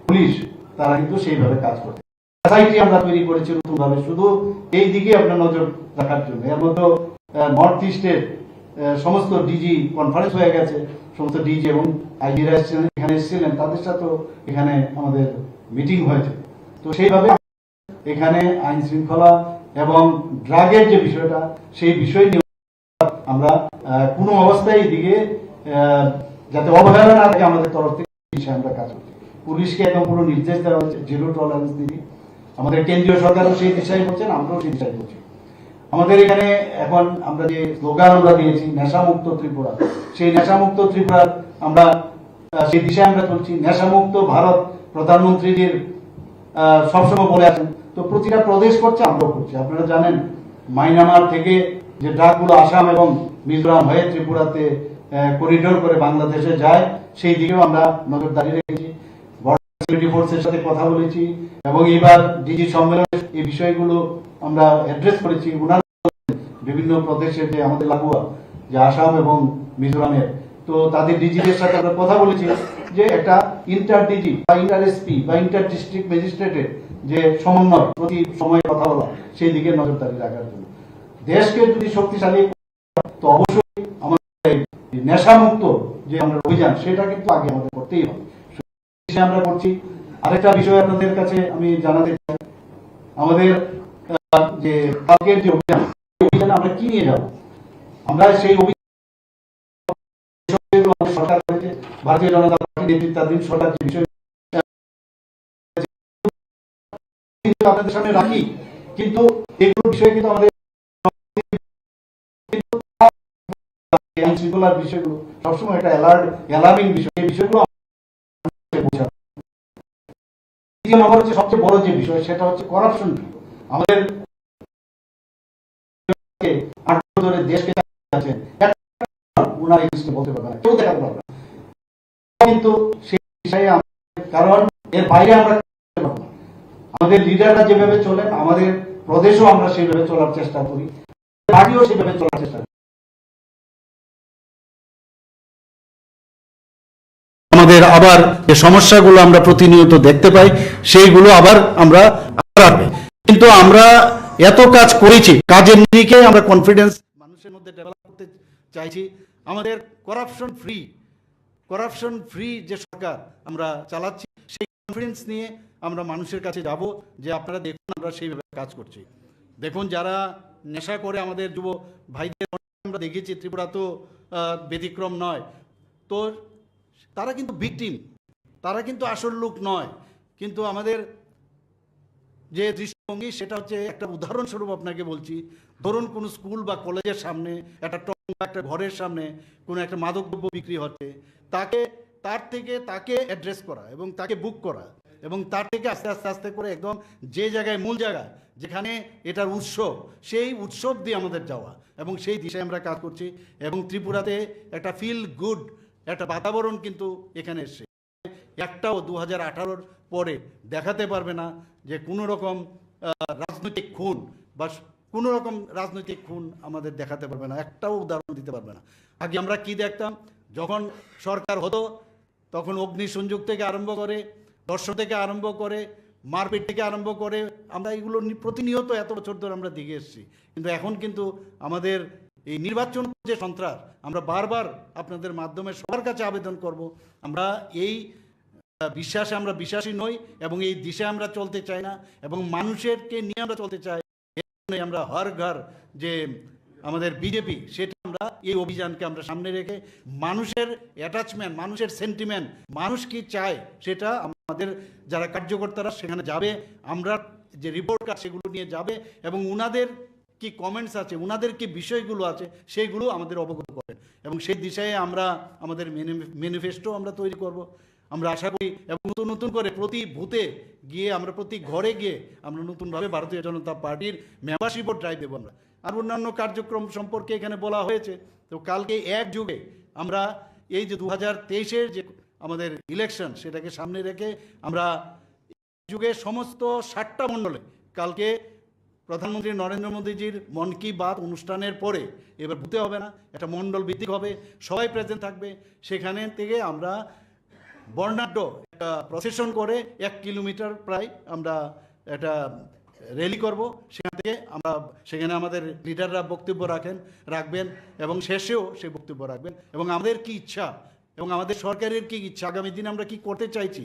পুলিশ, তারা কিন্তু সেইভাবে কাজ করছে। সোসাইটি আমরা তৈরি করেছি নতুন ভাবে, শুধু এই দিকে আপনার নজর রাখার জন্য। এর মধ্যে নর্থ ইস্টের সমস্ত ডিজি কনফারেন্স হয়ে গেছে, সমস্ত ডিজি এবং আইজিরা এখানে এসেছিলেন, তাদের সাথেও এখানে আমাদের মিটিং হয়েছে। তো সেইভাবে এখানে আইন শৃঙ্খলা এবং ড্রাগের যে বিষয়টা, সেই বিষয় নিয়ে আমরা কোনো অবস্থায় এদিকে যাতে অবহেলা না থাকে আমাদের তরফ থেকে আমরা কাজ করছি। পুলিশকে একদম পুরো নির্দেশ দেওয়া হচ্ছে জিরো টলারেন্স দিকে। আমাদের কেন্দ্রীয় সরকারও সেই দিশায় করছেন, আমরাও সেই দিশায় করছি। আমাদের এখানে এখন আমরা যে স্লোগান আমরা দিয়েছি, নেশামুক্ত ত্রিপুরা, সেই নেশামুক্ত ত্রিপুরার আমরা সেই দিশায় আমরা চলছি। নেশামুক্ত ভারত প্রধানমন্ত্রীজির সবসময় বলে আছেন, তো প্রতিটা প্রদেশ করছে, আমরাও করছি। আপনারা জানেন মায়ানমার থেকে যে ড্রাগগুলো আসাম এবং মিজোরাম হয়ে ত্রিপুরাতে করিডোর করে বাংলাদেশে যায়, সেই দিকেও আমরা নজরদারি রেখেছি। বর্ডার সিকিউরিটি ফোর্সের সাথে কথা বলেছি এবং এবার ডিজি সম্মেলনে এই বিষয়গুলো আমরা অ্যাড্রেস করেছি। ওনারা বিভিন্ন প্রদেশের যে আমাদের লাগোয়া যে আসাম এবং মিজোরামের, তো তাদের ডিজিদের সাথে আমরা কথা বলেছি যে একটা ইন্টার ডিজি বা ইন্টার এসপি বা ইন্টার ডিস্ট্রিক্ট ম্যাজিস্ট্রেটের যে সমন্বয়, প্রতি সময় কথা বলা, সেই দিকে নজরদারি রাখার জন্য। দেশকে যদি শক্তিশালী, তো অবশ্যই আমাদের নেশামুক্ত যে আমরা অভিযান, সেটা কিন্তু আগে আমাদের করতেই হবে, আমরা করছি। আরেকটা বিষয় আপনাদের কাছে আমি জানাতে চাই, আমাদের যে কালকের যে অভিযান, আমরা কি নিয়ে যাব, আমরা সেই অভিযান সরকার করেছে, ভারতীয় জনতা পার্টি নেতৃত্বাধীন সরকার যে বিষয় আপনাদের সামনে রাখি, কিন্তু এগুলো বিষয়ে কিন্তু আমাদের আইন শৃঙ্খলার বিষয়গুলো সবসময় একটা অ্যালার্মিং বিষয়। এই বিষয়গুলো নম্বর হচ্ছে সবচেয়ে বড় যে বিষয়, সেটা হচ্ছে করাপশন। আমাদের দেশকে বলতে পারবে না, কেউ দেখাতে পারবে না, কিন্তু সেই বিষয়ে কারণ এর বাইরে আমরা আমাদের লিডাররা যেভাবে চলেন, আমাদের প্রদেশও আমরা সেইভাবে চলার চেষ্টা করি, পার্টিও সেভাবে চলার চেষ্টা করি। আমাদের আবার যে সমস্যাগুলো আমরা প্রতিনিয়ত দেখতে পাই, সেইগুলো আবার আমরা কিন্তু আমরা এত কাজ করেছি, কাজের নিরিখে আমরা কনফিডেন্স মানুষের মধ্যে ডেভেলপ করতে চাইছি। আমাদের করাপশন ফ্রি যে সরকার আমরা চালাচ্ছি, সেই কনফিডেন্স নিয়ে আমরা মানুষের কাছে যাব যে আপনারা দেখুন আমরা সেইভাবে কাজ করছি। দেখুন, যারা নেশা করে আমাদের যুব ভাইদের আমরা দেখেছি, ত্রিপুরা তো ব্যতিক্রম নয়, তো তারা কিন্তু ভিকটিম, তারা কিন্তু আসল লোক নয়, কিন্তু আমাদের যে ভঙ্গি সেটা হচ্ছে একটা উদাহরণস্বরূপ আপনাকে বলছি। ধরুন কোনো স্কুল বা কলেজের সামনে একটা একটা ঘরের সামনে কোনো একটা মাদকদ্রব্য বিক্রি হচ্ছে, তাকে অ্যাড্রেস করা এবং তাকে বুক করা এবং তার থেকে আস্তে আস্তে আস্তে করে একদম যে জায়গায় মূল জায়গা যেখানে এটার উৎসব, সেই উৎসব দিয়ে আমাদের যাওয়া এবং সেই দিশায় আমরা কাজ করছি। এবং ত্রিপুরাতে একটা ফিল গুড একটা বাতাবরণ কিন্তু এখানে এসছে। একটাও 2018-র পরে দেখাতে পারবে না যে কোনো রকম রাজনৈতিক খুন বা কোনো রকম রাজনৈতিক খুন আমাদের দেখাতে পারবে না, একটাও উদাহরণ দিতে পারবে না। আগে আমরা কি দেখতাম, যখন সরকার হতো তখন অগ্নিসংযোগ থেকে আরম্ভ করে, দর্শন থেকে আরম্ভ করে, মারপিট থেকে আরম্ভ করে, আমরা এগুলো প্রতিনিয়ত এত বছর ধরে আমরা দেখে এসেছি। কিন্তু এখন কিন্তু আমাদের এই নির্বাচন যে সন্ত্রাস, আমরা বারবার আপনাদের মাধ্যমে সবার কাছে আবেদন করব, আমরা এই বিশ্বাসে আমরা বিশ্বাসী নই এবং এই দিশায় আমরা চলতে চাই না এবং মানুষেরকে নিয়ে আমরা চলতে চাই। আমরা হর ঘর যে আমাদের বিজেপি, সেটা আমরা এই অভিযানকে আমরা সামনে রেখে মানুষের অ্যাটাচমেন্ট, মানুষের সেন্টিমেন্ট, মানুষ কি চায় সেটা আমাদের যারা কার্যকর্তারা সেখানে যাবে, আমরা যে রিপোর্ট কার্ড সেগুলো নিয়ে যাবে এবং উনাদের কি কমেন্টস আছে, উনাদের কি বিষয়গুলো আছে সেইগুলো আমাদের অবগত করবেন এবং সেই দিশায় আমরা আমাদের ম্যানিফেস্টো আমরা তৈরি করব। আমরা আশা করি এবং নতুন নতুন করে প্রতি বুথে গিয়ে আমরা প্রতি ঘরে গিয়ে আমরা নতুনভাবে ভারতীয় জনতা পার্টির মেম্বারশিপও ড্রাইভ দেবো আমরা। আর অন্যান্য কার্যক্রম সম্পর্কে এখানে বলা হয়েছে। তো কালকে এক যুগে আমরা এই যে 2023-এর যে আমাদের ইলেকশন সেটাকে সামনে রেখে আমরা যুগে সমস্ত 7টা মণ্ডলে কালকে প্রধানমন্ত্রী নরেন্দ্র মোদীজির মন কি বাত অনুষ্ঠানের পরে এবার বুথে হবে না, একটা মণ্ডল ভিত্তিক হবে, সবাই প্রেজেন্ট থাকবে। সেখানে থেকে আমরা বর্ণাঢ্য একটা প্রসেশন করে 1 কিলোমিটার প্রায় আমরা একটা র্যালি করব। সেখান থেকে সেখানে আমাদের লিডাররা বক্তব্য রাখবেন এবং শেষেও সেই বক্তব্য রাখবেন এবং আমাদের কি ইচ্ছা এবং আমাদের সরকারের কি ইচ্ছা, আগামী দিনে আমরা কি করতে চাইছি,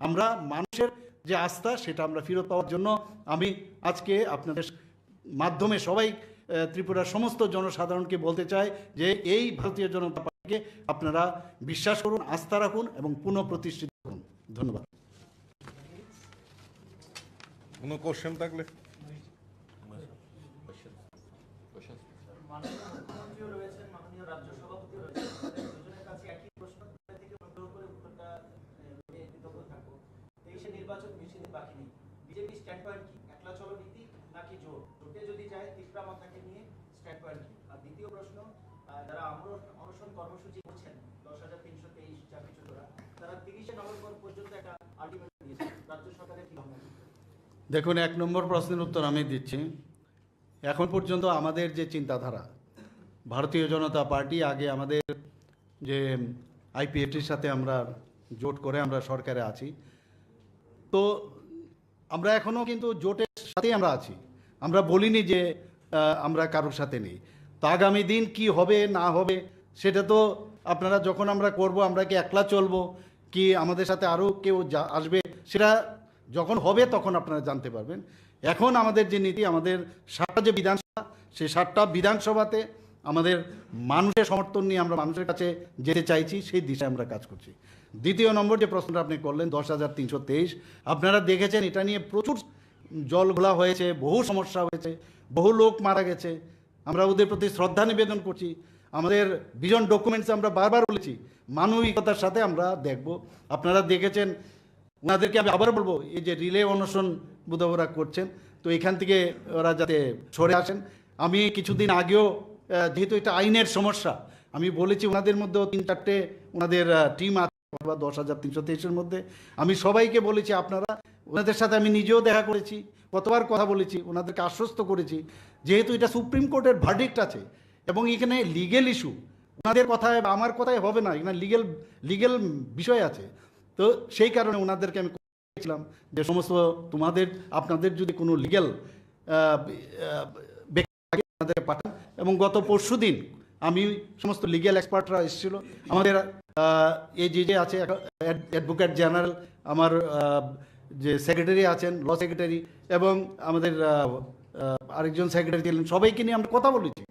আমরা মানুষের যে আস্থা সেটা আমরা ফেরত পাওয়ার জন্য আমি আজকে আপনাদের মাধ্যমে সবাই ত্রিপুরার সমস্ত জনসাধারণকে বলতে চাই যে এই ভারতীয় জনতা পার্টিকে আপনারা বিশ্বাস করুন, আস্থা রাখুন এবং পুনঃপ্রতিষ্ঠিত করুন। ধন্যবাদ। কোনো কোশ্চেন থাকলে নির্বাচন বেশি দিন বাকি নেই, বিজেপি স্ট্যান্ড পয়েন্ট কি? একলা চলো নীতি নাকি জোট? জোটে যদি যায় তিপ্রা মাথাকে নিয়ে স্ট্যান্ড পয়েন্ট কি? আর দ্বিতীয় প্রশ্ন, যারা অনশন কর্মসূচি করছেন 10,323 চাকরিচ্যুতরা, তারা 30শে নভেম্বর পর্যন্ত একটা আলটিমেটাম দিয়েছে, রাজ্য সরকারের কি ভাবনা? দেখুন, 1 নম্বর প্রশ্নের উত্তর আমি দিচ্ছি। এখন পর্যন্ত আমাদের যে চিন্তাধারা, ভারতীয় জনতা পার্টি আগে আমাদের যে আইপিএফটির সাথে আমরা জোট করে আমরা সরকারে আছি, তো আমরা এখনও কিন্তু জোটের সাথেই আমরা আছি, আমরা বলিনি যে আমরা কারোর সাথে নেই। তো আগামী দিন কি হবে না হবে সেটা তো আপনারা যখন আমরা করব, আমরা কি একলা চলবো কি আমাদের সাথে আরও কেউ আসবে, সেটা যখন হবে তখন আপনারা জানতে পারবেন। এখন আমাদের যে নীতি, আমাদের 7টা যে বিধানসভা, সেই 7টা বিধানসভাতে আমাদের মানুষের সমর্থন নিয়ে আমরা মানুষের কাছে যেতে চাইছি, সেই দিশায় আমরা কাজ করছি। দ্বিতীয় নম্বর যে প্রশ্নটা আপনি করলেন 10,323, আপনারা দেখেছেন এটা নিয়ে প্রচুর জল ঘোলা হয়েছে, বহু সমস্যা হয়েছে, বহু লোক মারা গেছে। আমরা ওদের প্রতি শ্রদ্ধা নিবেদন করছি। আমাদের ভিজন ডকুমেন্টস আমরা বারবার বলেছি মানবিকতার সাথে আমরা দেখব। আপনারা দেখেছেন, ওনাদেরকে আমি আবার বলবো, এই যে রিলে অনশন বোধহয় ওরা করছেন, তো এখান থেকে ওরা যাতে সরে আসেন। আমি কিছুদিন আগেও, যেহেতু এটা আইনের সমস্যা, আমি বলেছি ওনাদের মধ্যেও 3-4টে ওনাদের টিম আছে 10,323-এর মধ্যে। আমি সবাইকে বলেছি আপনারা, ওনাদের সাথে আমি নিজেও দেখা করেছি, কতবার কথা বলেছি, ওনাদেরকে আশ্বস্ত করেছি, যেহেতু এটা সুপ্রিম কোর্টের ভার্ডিক্ট আছে এবং এখানে লিগেল ইস্যু, ওনাদের কথায় আমার কথায় হবে না, এখানে লিগেল বিষয় আছে। তো সেই কারণে ওনাদেরকে আমি বলেছিলাম যে সমস্ত আপনাদের যদি কোনো লিগেল ব্যক্তি পাঠান, এবং গত পরশুদিন আমি সমস্ত লিগেল এক্সপার্টরা এসেছিল, আমাদের এই যে আছে অ্যাডভোকেট জেনারেল, আমার যে সেক্রেটারি আছেন ল সেক্রেটারি, এবং আমাদের আরেকজন সেক্রেটারি ছিলেন, সবাইকে নিয়ে আমরা কথা বলেছি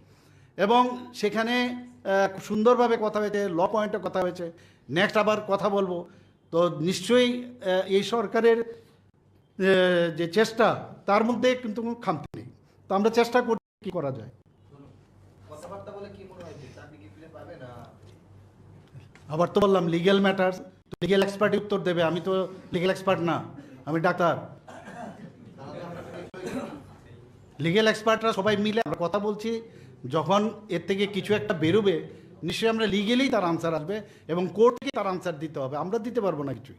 এবং সেখানে খুব সুন্দরভাবে কথা হয়েছে, ল পয়েন্টে কথা হয়েছে। নেক্সট আবার কথা বলবো। তো নিশ্চয়ই এই সরকারের যে চেষ্টা, তার মধ্যে কিন্তু কোনো খামতি নেই। তো আমরা চেষ্টা করছি কি করা যায়। কথাবার্তা বলে কি মনে হয় চাকরি কি ফিরে পাবে না? আবার তো বললাম লিগ্যাল ম্যাটার্স, লিগ্যাল এক্সপার্টই উত্তর দেবে, আমি তো লিগ্যাল এক্সপার্ট না, আমি ডাক্তার। লিগ্যাল এক্সপার্টরা সবাই মিলে আমরা কথা বলছি, যখন এর থেকে কিছু একটা বেরোবে নিশ্চয়ই আমরা লিগেলি তার আনসার আসবে এবং কোর্টকে তার আনসার দিতে হবে, আমরা দিতে পারবো না কিছুই।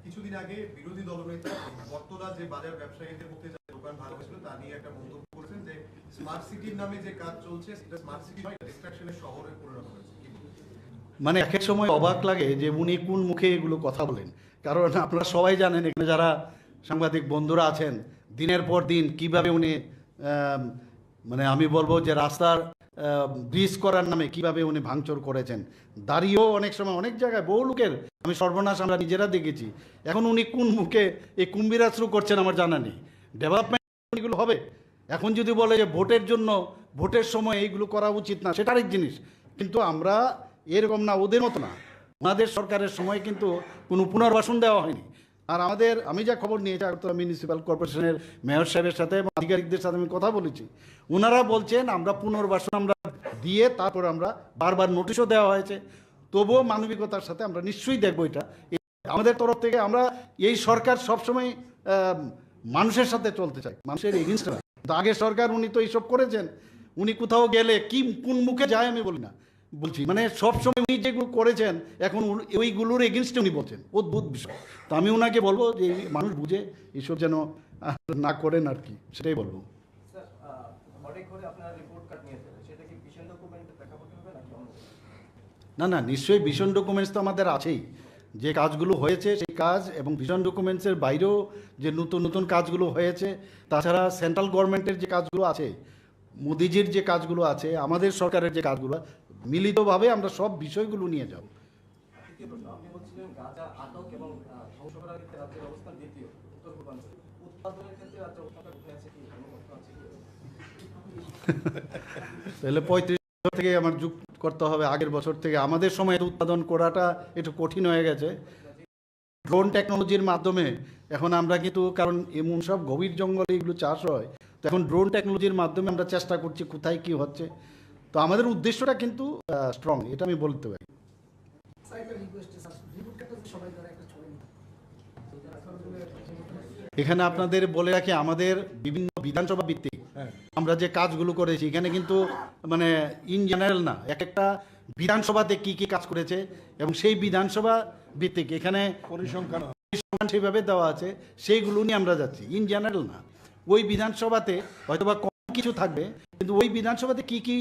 কিছুদিন আগে বিরোধী দলনেতা বর্তলা যে বাজার ব্যবসায়ীদের মধ্যে যে দোকান ভালো হয়েছিল তা নিয়ে একটা মন্তব্য করেছেন যে স্মার্ট সিটির নামে যে কাজ চলছে সেটা স্মার্ট সিটি নয়, ডিস্ট্রাকশনের শহরে পরিণত হয়েছে। মানে এক এক সময় অবাক লাগে যে উনি কোন মুখে এগুলো কথা বলেন, কারণ আপনারা সবাই জানেন এখানে যারা সাংবাদিক বন্ধুরা আছেন দিনের পর দিন কিভাবে উনি মানে আমি বলবো যে রাস্তার ব্রিজ করার নামে কিভাবে উনি ভাঙচুর করেছেন, দাঁড়িয়েও অনেক সময় অনেক জায়গায় বহু লোকের আমি সর্বনাশ আমরা নিজেরা দেখেছি। এখন উনি কোন মুখে এই কুম্ভীরা শুরু করছেন আমার জানা নেই। ডেভেলপমেন্ট এগুলো হবে, এখন যদি বলে যে ভোটের জন্য ভোটের সময় এইগুলো করা উচিত না সেটা আরেক জিনিস, কিন্তু আমরা এরকম না, ওদের মতো না। ওনাদের সরকারের সময় কিন্তু কোনো পুনর্বাসন দেওয়া হয়নি। আর আমি যা খবর নিয়েছি আগরতলা মিউনিসিপ্যাল কর্পোরেশনের মেয়র সাহেবের সাথে আধিকারিকদের সাথে আমি কথা বলেছি, ওনারা বলছেন আমরা পুনর্বাসন আমরা দিয়ে তারপর আমরা বারবার নোটিশও দেওয়া হয়েছে, তবুও মানবিকতার সাথে আমরা নিশ্চয়ই দেখবো এটা। আমাদের তরফ থেকে আমরা এই সরকার সবসময় মানুষের সাথে চলতে চাই, মানুষের এগেনস্ট না। তো আগের সরকার উনি তো এইসব করেছেন, উনি কোথাও গেলে কি কোন মুখে যায় আমি বলি না, বলছি মানে সবসময় উনি যেগুলো করেছেন এখন ওইগুলোর এগেনস্টে উনি বলছেন, অদ্ভুত বিষয়। তো আমি ওনাকে বলবো যে মানুষ বুঝে এইসব যেন না করেন আর কি, সেটাই বলবো। না না, নিশ্চয়ই ভিশন ডকুমেন্টস তো আমাদের আছেই, যে কাজগুলো হয়েছে সেই কাজ, এবং ভিশন ডকুমেন্টসের বাইরেও যে নতুন নতুন কাজগুলো হয়েছে, তাছাড়া সেন্ট্রাল গভর্নমেন্টের যে কাজগুলো আছে, মোদিজির যে কাজগুলো আছে, আমাদের সরকারের যে কাজগুলো, মিলিতভাবে আমরা সব বিষয়গুলো নিয়ে যাব। আপনি বলছিলেন গাঁজা আটক এবং ধ্বংস করার ক্ষেত্রে রাজ্যের অবস্থান দ্বিতীয় উত্তর পূর্বাঞ্চলে, উৎপাদনের ক্ষেত্রে রাজ্যের অবস্থানটা কোথায় আছে কি আছে কি? তাহলে 35 বছর থেকে আমার যুগ করতে হবে, আগের বছর থেকে আমাদের সময় উৎপাদন করাটা একটু কঠিন হয়ে গেছে। ড্রোন টেকনোলজির মাধ্যমে এখন আমরা কিন্তু, কারণ এমন সব গভীর জঙ্গলে এগুলো চাষ হয়, তো এখন ড্রোন টেকনোলজির মাধ্যমে আমরা চেষ্টা করছি কোথায় কি হচ্ছে। তো আমাদের উদ্দেশ্যটা কিন্তু স্ট্রং, এটা আমি বলতে পারি। এখানে আপনাদের বলে রাখি, আমাদের বিভিন্ন বিধানসভা ভিত্তিক আমরা যে কাজগুলো করেছি, এখানে কিন্তু মানে ইন জেনারেল না, এক একটা বিধানসভাতে কি কি কাজ করেছে এবং সেই বিধানসভা ভিত্তিক এখানে পরিসংখ্যান সেইভাবে দেওয়া আছে, সেইগুলো নিয়ে আমরা যাচ্ছি, ইন জেনারেল না। ওই বিধানসভাতে হয়তোবা কম কিছু থাকবে, কিন্তু ওই বিধানসভাতে কি কি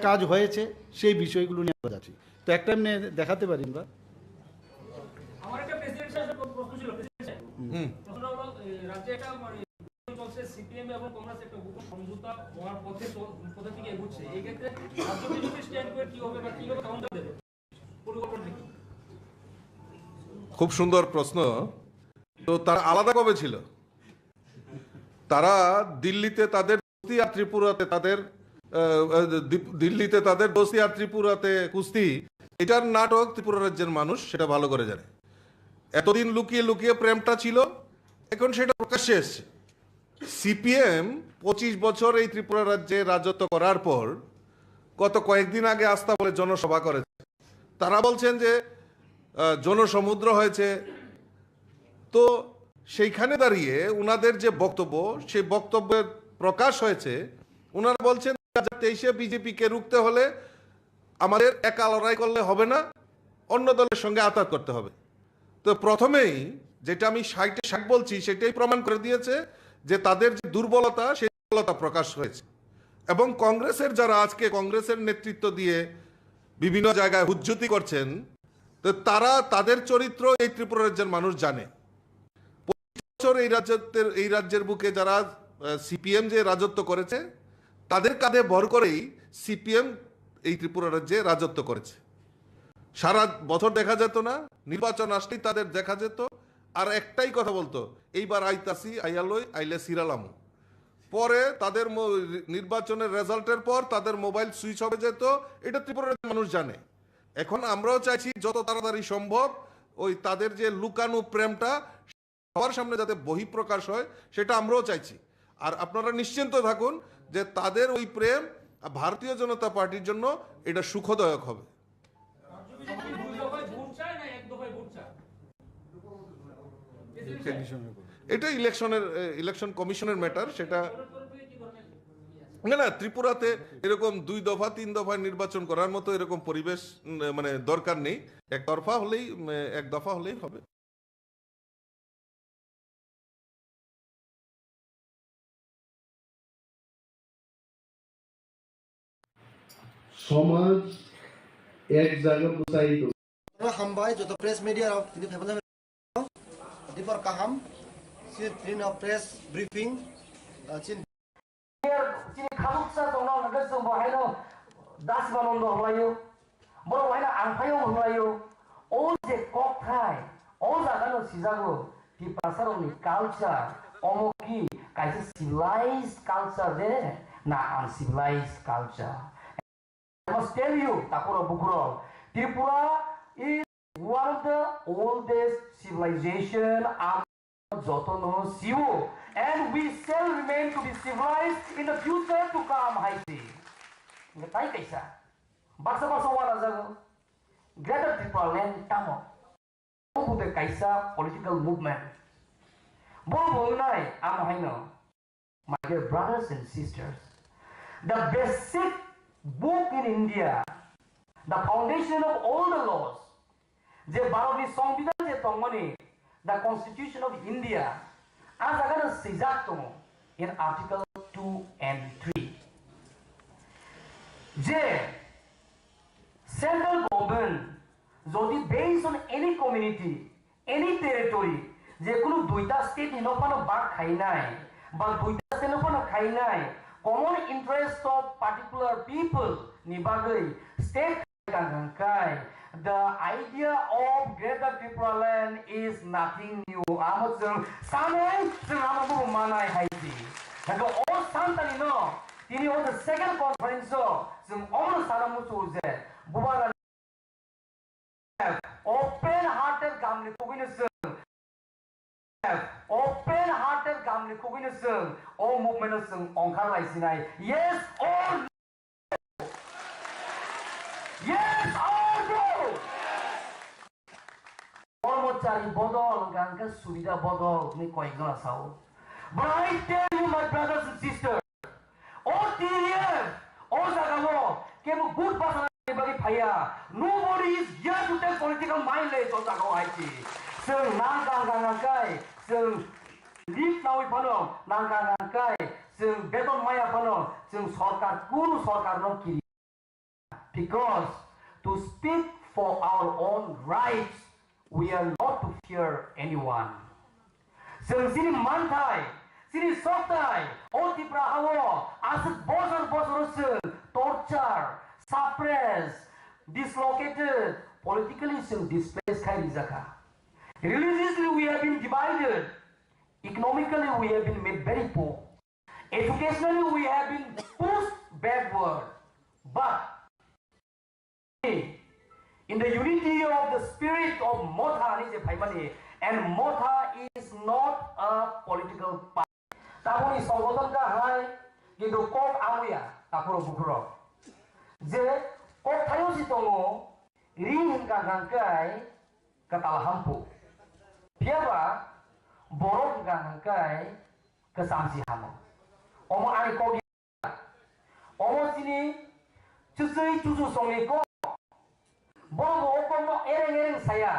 কাজ হয়েছে সেই বিষয়গুলো নিয়ে আমরা যাচ্ছি। তো একটা এমনি দেখাতে পারি আমরা। আমার একটা প্রেসিডেন্ট সাহেবের প্রশ্ন ছিল, প্রশ্ন হলো রাজ্যে একটা চলছে সিপিএম এবং কংগ্রেস একটা গোপন সমঝোতা হওয়ার পথে থেকে এগোচ্ছে, এই ক্ষেত্রে রাজ্য বিজেপি স্ট্যান্ড করে কি হবে বা কিভাবে কাউন্টার দেবে পরিকল্পনা কি? খুব সুন্দর প্রশ্ন। তো তারা আলাদা কবে ছিল? তারা দিল্লিতে তাদের দোস্তি আর ত্রিপুরাতে তাদের দোস্তি আর ত্রিপুরাতে কুস্তি, এটার নাটক ত্রিপুরা রাজ্যের মানুষ সেটা ভালো করে জানে। এতদিন লুকিয়ে লুকিয়ে প্রেমটা ছিল, এখন সেটা প্রকাশ্যে এসছে। সিপিএম 25 বছর এই ত্রিপুরা রাজ্যে রাজত্ব করার পর কয়েকদিন আগে আস্থা বলে জনসভা করেছে। তারা বলছেন যে জনসমুদ্র হয়েছে। তো সেইখানে দাঁড়িয়ে উনাদের যে বক্তব্য, সেই বক্তব্যের প্রকাশ হয়েছে। উনারা বলছেন 2023-এ বিজেপিকে রুখতে হলে আমাদের একা লড়াই করলে হবে না, অন্য দলের সঙ্গে আতাত করতে হবে। তো প্রথমেই যেটা আমি 60 বলছি সেটাই প্রমাণ করে দিয়েছে যে তাদের যে দুর্বলতা, সেই দুর্বলতা প্রকাশ হয়েছে। এবং কংগ্রেসের যারা আজকে কংগ্রেসের নেতৃত্ব দিয়ে বিভিন্ন জায়গায় হুজ্জুতি করছেন, তো তাদের চরিত্র এই ত্রিপুরা রাজ্যের মানুষ জানে। 25 বছর এই রাজ্যের বুকে যারা সিপিএম যে রাজত্ব করেছে, তাদের কাঁধে ভর করেই সিপিএম এই ত্রিপুরা রাজ্যে রাজত্ব করেছে। সারা বছর দেখা যেত না, নির্বাচন আসলেই তাদের দেখা যেত, আর একটাই কথা বলতো, এইবার আইতাসি আইলে সিরালাম। পরে তাদের নির্বাচনের রেজাল্টের পর তাদের মোবাইল সুইচ হবে যেত, এটা ত্রিপুরার মানুষ জানে। এখন আমরাও চাইছি যত তাড়াতাড়ি সম্ভব ওই তাদের যে লুকানো প্রেমটা সবার সামনে যাতে বহিঃপ্রকাশ হয় সেটা আমরাও চাইছি। আর আপনারা নিশ্চিন্ত থাকুন যে তাদের ওই প্রেম ভারতীয় জনতা পার্টির জন্য এটা সুখদায়ক হবে। এটা ইলেকশন কমিশনের ম্যাটার। সেটা না, ত্রিপুরাতে এরকম 2 দফা 3 দফায় নির্বাচন করার মতো এরকম পরিবেশ মানে দরকার নেই। এক দফা হলেই হবে। সমাজ এক জায়গায় প্রচারিত হামবাই যত প্রেস মিডিয়া তিনি ফেফাজাম দিপর কাহাম সি ট্রিন অফ প্রেস ব্রিফিং চিন খালুকসা দंना नगस जों बहायनो दास बानन्द हलायो बर बहायनो आंफायो हलायो ओ जे ककथाय ओ जागानो सिजागो कि पासारनि कालचार अमोकी काइसे सिविलाइज्ड कालचार दे ना uncivilised culture I must tell you takuro bukuro Tripura is one of the oldest civilization jotono siwo and we shall remain to be civilized in the future to come. Haiti ngetai kaisa baksa wala jago greater Tripura land tamo bude kaisa political movement bol nai am haino. My dear brothers and sisters, the basic book in India, the foundation of all the laws, the Bharati Samvidhan je tongmani, the Constitution of India, as agara sijakto in Article 2 and 3. Je central government, jodi based on any community, any territory, je kono duita state hinopano bag khai nai, ba duita state hinopano khai nai. Common interest of particular people nibagai state kankai. The idea of Greater Tripura land is nothing new. Amazon sanai samabu manai Haiti. Naga all santani no. Tini on the second conference so some all sanamu suze. Bubara open-hearted gamli kuginusung. Open-hearted gamli kuginusung. All movement sung ongkar laisinai. Yes or no? Yes or no? Kormachari bodol gangka surida bodol ni koikjon asao. But I tell you, my brothers and sisters, all TDF, all Zagamo, came a good person bagi phaya. Nobody is here to take political mileage on Zagamo Haiti. So nangkai, so live now pano, nangkai, so beton maya pano, so sarkar kuru sarkar no kiri. Because to speak for our own rights, we are not to fear anyone. So sini mantai, sini soktai, all Tipra hawo, as bosor torture, suppress, dislocated, politically displaced kai zaka. Religiously we have been divided. Economically we have been made very poor. Educationally we have been pushed backward. But in the unity of the spirit of Motha and Motha is not a political party. Taponi সংগঠন কা হয় কিন্তু cock Amua তাপুরো বুকুরো যে কক থায়ো সিতঙ্গো ring hingkang-hangkai ketalahampu. Biaba borok hingkang-hangkai kesamsi hamu. Omo ani kogi. Omo sini cusui cucu songi ko. Boro okono ereng-ereng saya.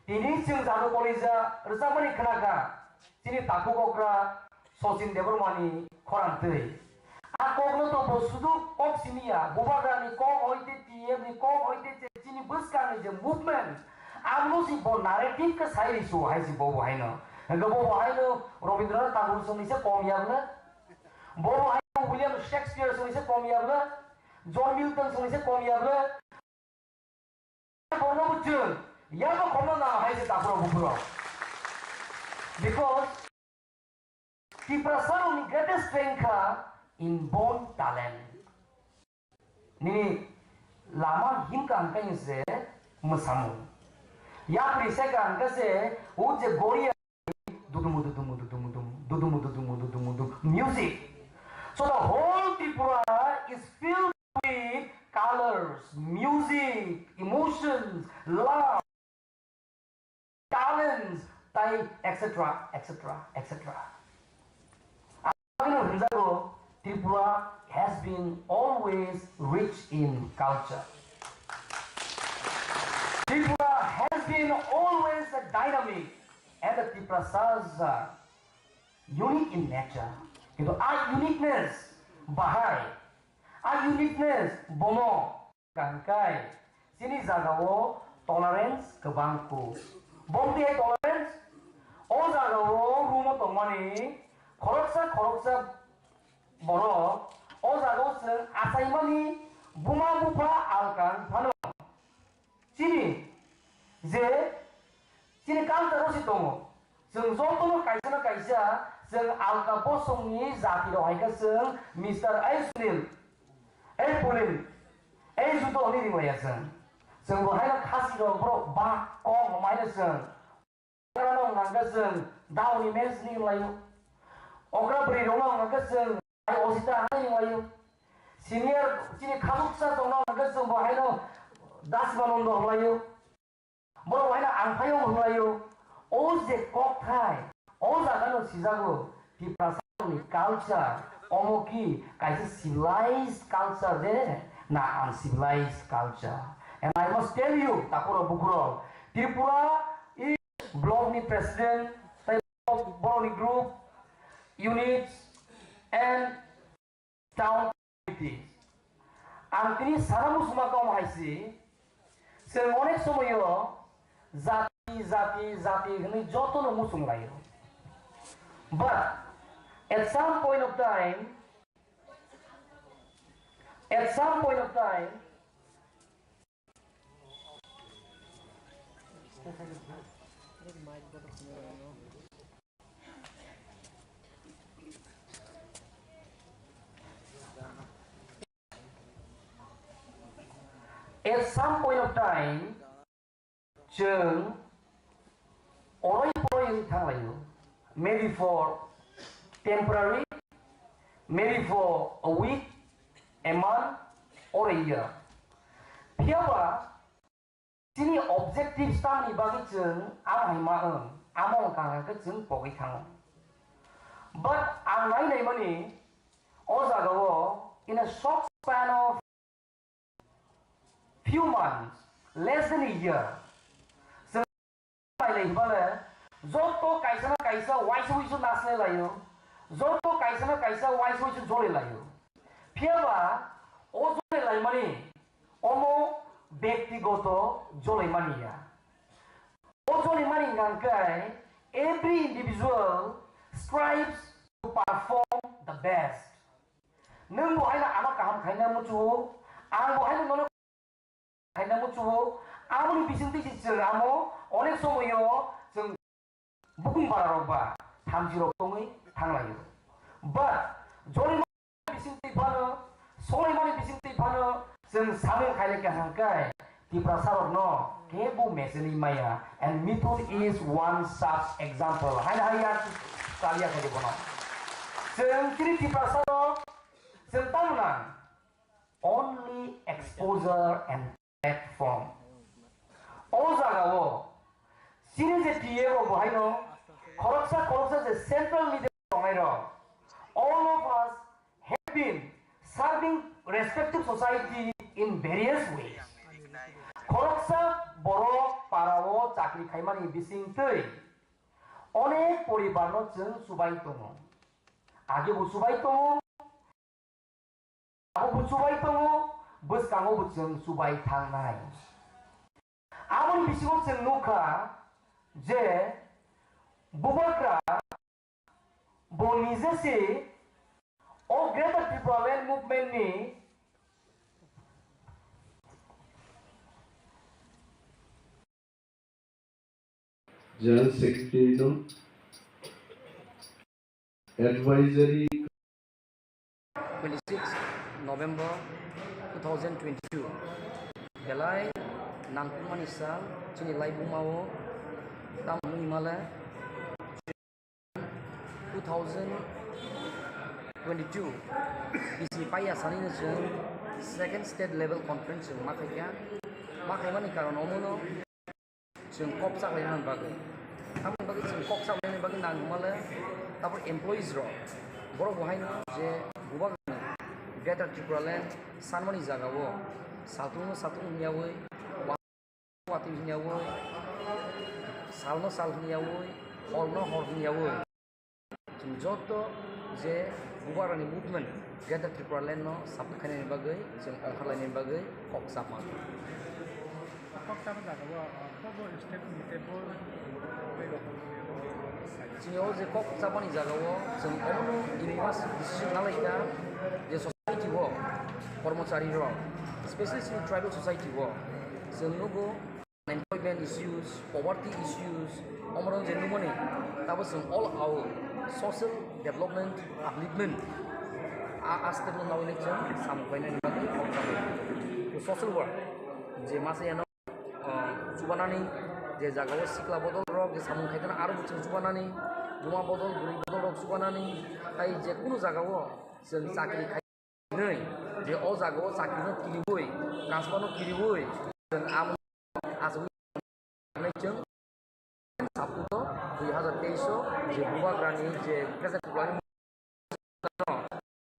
Ini sing janu kolija resamani kenaka. Sini taku kokra sosin debormani korang tei. Akogno to bosudu kok sinia bubagani kok oite TM ni kok oite sini buskani je movement amno si bo narrative ka sai su hai si bo haino ga bo haino Rabindranath Tagore suni se kom yabna bo haino William Shakespeare suni se kom yabna John Milton suni se kom yabna bono bujun yaba kono na hai se takuro bukuro because Tipra ni greatest strength inborn talent. Nini lama himkang kayaknya se mesamu. Yapri sekan kase uje goria dudum music. So the whole Tripura is filled with colors, music, emotions, love, talents, etc., etc., etc. Tripura has been always rich in culture. Tripura has been always dynamic, and the Triprasas are unique in nature. Our uniqueness, Bahai, our uniqueness, Bomo, Kangkai, sini zagawo tolerance kebangku. Bombi tolerance, o zagawo rumo tomani, koroksa boro, o zagawo seng asaimani, buma bupa alkan pano. Sini, sini kan terus itu. Seng zotono kaisa, seng alka bosongni zati rohaika seng Mr. Aisnil, Pulin, Juto ni dimaya seng rohaika kasi bro bak kong maina seng. Karena ngangga seng daun ni mes ni layu. Okra beri rumah ngangga seng ay osita ni layu. Senior sini kabuksa tong ngangga seng rohaika das manondo layu. Bro rohaika angpayo layu. Oze kokthai, oza kano sizago, Triprasani culture, omoki, kaisa civilized culture de, na uncivilized culture. And I must tell you, Takuro Bukuro, Tripura is Blogni president, Boroni group, units, and town committees. And tini saramu sumakam haisi, semonek somoyo, Zati, ini joto no musung layo. But at some point of time, at some point of time, Jeng orang thang layo, maybe for temporary, maybe for a week, a month, or a year. Piawa, sini objective stam ni bagi jeng amai maeng, among kang ke jeng poki thang. But ang lain mani, ozagawo in a short span of few months, less than a year. Zoto kaisa waisu nasne layo. Zoto kaisa waisu jole layo. Piawa o jole lai mani omo bektigoto jole mani ya. O jole mani ngangkai every individual strives to perform the best. Nung bo haina anak kaham kaina mucu, ang bo haina nono kaina mucu, amuni bisinti sisir amo onek somoyo jeng bukum bararoba tamjiro tongi tanglayo. But joli bisinti pano, soli mani bisinti pano jeng sameng kaileke hangkai Triprasarokno kebu meseni maya, and Mithun is one such example. Haina hayat kalia kade kono. Jeng kiri Triprasarok jeng tamunan only exposure and platform. Ozagawo sini je Diego bohaino koroksa the central leader bohaino. All of us have been serving respective society in various ways. Koroksa boro parawo chakri khaimani bising tei onek poribarno jeng subai tongo. Age bu subai tongo, abu bu subai tongo, buskango bu jeng subai tangnai. Amun bisingo jeng nuka je bubakra bonizese o Greater Tripura movement ni General Secretary no Advisory 26 November 2022 Belai nangkumani sal chini lai bumao tamu imala 2022 bisi paya sani jeng second state level conference jeng makai mani karon omono jeng kop sak lenan bagai tamu bagai jeng kop sak lenan bagai nangkumala tapor employees ro borok bohaino je bubak Greater Tipra Land sanmani jagao satung niawoi wati niawoi salno sal niawoi horno hor niawoi joto je bubarani movement Greater Tipra Land no sapu khane ni bagai jeng ongkhala ni bagai kok sama Jio je kok sama ni jagao jeng ono inimas decision nalaika je society wo kormachari ro especially in tribal society wo jeng nugo employment issues poverty issues omron je numone tabo jeng all our social development upliftment aste no nawine jeng sampai ni bagai kok sama social work je masa yana jubanani je jagao sikla bodol rok je samung khaitana aro buchung jubanani buma bodol guri bodol rok jubanani tai je kuno jagao jeng chakri khai nei je o jagao chakri no kiliboi kasbano kiliboi jeng am asui nei jeng saputo 2023 je buba grani je present plani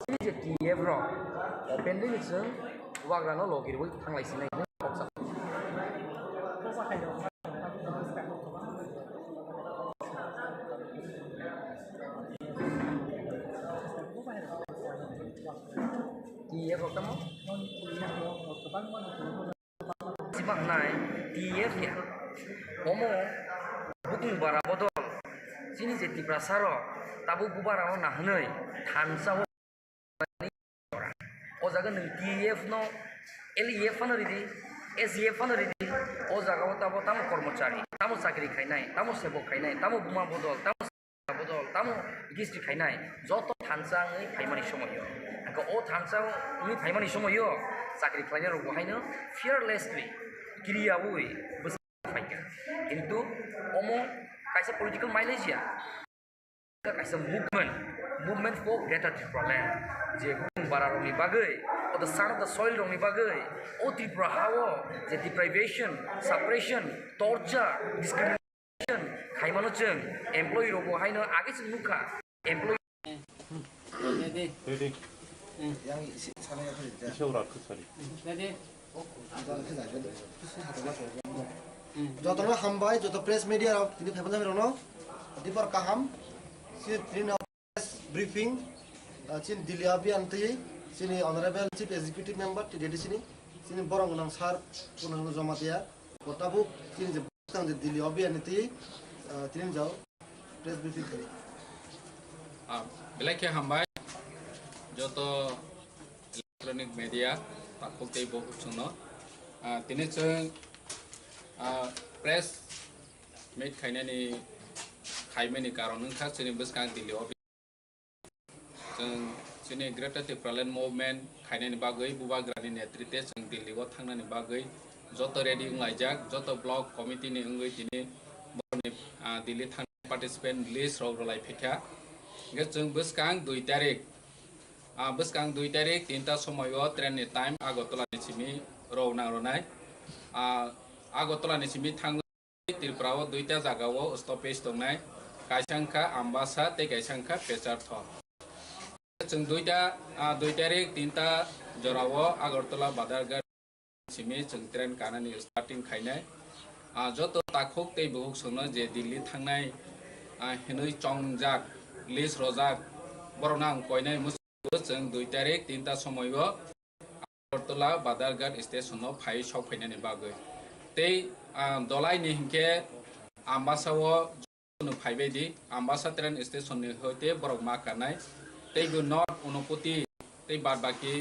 ini je TF rok openly ni jeng buba grano logiroi thanglai sinai kok sa TF kok kamu? Simak nai TF ya. Omo buking bara bodol. Sini je Tipra saro tabu bubara na hnei thansa o jaga nung TF no LEF na ridi SEF na ridi o jaga tabu tamu kormachari tamu chakri khainai tamu sebok khainai tamu buma bodol tamu gisri khainai joto thansa ngai phaimani somoyo ko o thansa ngai phaimani somoyo chakri khainai ro bohaino fearlessly kiriyabui faika কিন্তু omo kaisa political mileage ya kaisa movement for Greater Tipra Land je bara roni bagai o the son of the soil roni bagai o Tipra hawo je deprivation suppression torture discrimination khaimano jeng employee ro bohaino age jeng mukha employee ready yang sana iseura khusari ready যত হামবাই যত press media তিনি ফেফাজামি Rono দিপর কাহাম C ট্রিন press briefing চিন দিল্লি অভিযান তৈ চিনি honourable chief executive member টি ডিডিসিনি চিনি বরং নং সার পুনঃ জমা দিয়া গতাবু চিনি যে দিল্লি অভিযান তৈ তিনি যাও প্রেস ব্রিফিং করি বেলাকে হামবাই যত ইলেকট্রনিক মিডিয়া তাকলতেই বহুত শুনো তিনি press meet khainani khaimani karon khak chini buskang dili obi jeng chini Greater Tipra Land movement khainani bagai buba grani netrite jeng dili go thangnani bagai joto ready ngaijak joto block committee ni ngoi tini boni dili thang participant list ro rolai phekha ge jeng buskang 2 tarik buskang 2 tarik 3 ta somoyo train ni time Agartala ni chimi ro na ronai Agartala ni chimi thang Tipra o 2 ta jagao stoppage tongnai kaisangkha ambasa te kaisangkha pechar tho jeng 2 tarik 3 ta jorao Agartala badargar chimi jeng train kanani starting khainai joto takhok tei buhuk songno je Delhi thangnai hinoi chongjak list rojak boronang koinai musu jeng 2 tarik 3 ta somoyo Agartala badargar station no phai sok phainani bagai tei dolai ni hingke ambasao no phaibedi ambasa train station ni hoite borok ma kanai tei go not unopoti tei badbaki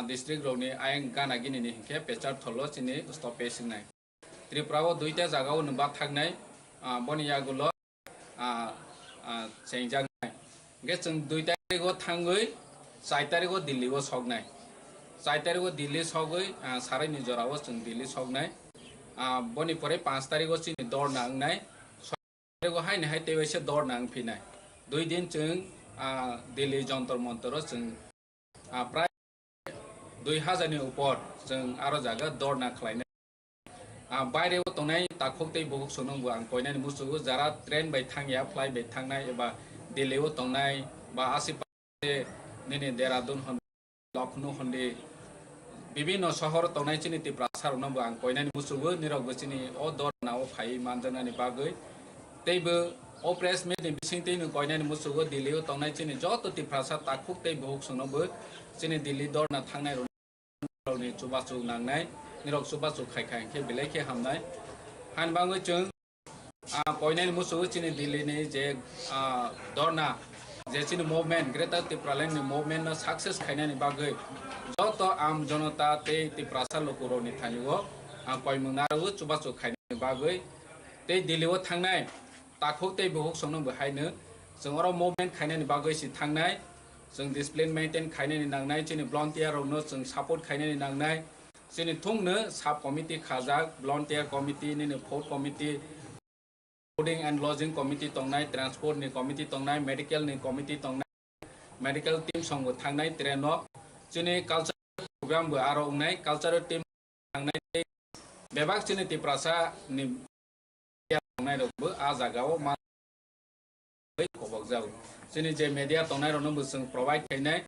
district roni ayang gana gini ni hingke pechar tholo chini stoppage nai Tripura o 2 ta jagao no ba thagnai boniya gulo chengjak nai ge chung 2 tarik o thangoi 4 tarik o Delhi o sognai 4 tarik o Delhi sogoi sarai ni jorao chung Delhi sognai बनी परे 5 तारिखो चिनि दौड़ नांनाय 6 तारिखो हायनो हाय तेबेसे दौड़ नांफिनाय 2 दिन जों दिल्ली जंतर मंतर जों प्राय 2000 नि ऊपर जों आरो जागा दौड़ नाख्लायनाय बायरेव तंनाय ताखोक्तै बहुक सोनंबो आं कोयनानि मुसुगु जारा ट्रेन बाय थांया फ्लाइट बाय थांनाय एबा दिल्लीआव तंनाय बा आसिपासे निने देहरादून लखनऊ हन्दी विभिन्न शहर तंनाय चिनि तिप्रा सारनंबो आं कोयनानि मुसुगु निरग चिनि ओ दरनाव फाइ मानजनानि बागै तैबो ओ प्रेस मिट बिसिंतैनो कोयनानि मुसुगु दिल्लीआव तंनाय चिनि जत तिप्रा सा ताखोक्तै बहुक सोनंबो चिनि दिल्ली दरना थांनाय नि चुबाचु नांनाय निरग चुबाचु खायखाय बिलाइखे हामनाय हानबाङै जों कोयनानि मुसुगु चिनि दिल्लीनि जे दरना जे चिनि मुभमेन्ट ग्रेटर तिप्रालेण्डनि मुभमेन्ट सक्सेस खायनायनि बागै जत आम जनता ते तिप्रासा लोकुरनि थानिगो कोयमुनारु चुबाचु खायनायनि बागै ते दिल्लीआव थांनाय ताखोक्तै बहुक सोनंबो हायनो जों अर मुभमेन्ट खायनायनि बागै सि थांनाय जों डिसिप्लिन मेंटेन खायनायनि नांनाय चिनि भलन्टियारावनो जों सापर्ट खायनायनि नांनाय चिनि थुंनो साब कमिटि खाजाक भलन्टियार कमिटि निनो food committee fooding and lodging committee तंनाय ट्रांसपोर्ट नि कमिटि तंनाय मेडिकल नि कमिटि तंनाय मेडिकल टीम संग थांनाय ट्रेनो चिनि कल्चर प्रोग्राम बो आरो उनाय कल्चरल टीम थांनाय बेबाक चिनि तिप्रासा नि तंनाय रबो आ जागाव मा खबक जाव चिनि जे मीडिया तंनाय रनो जों प्रोवाइड खायनाय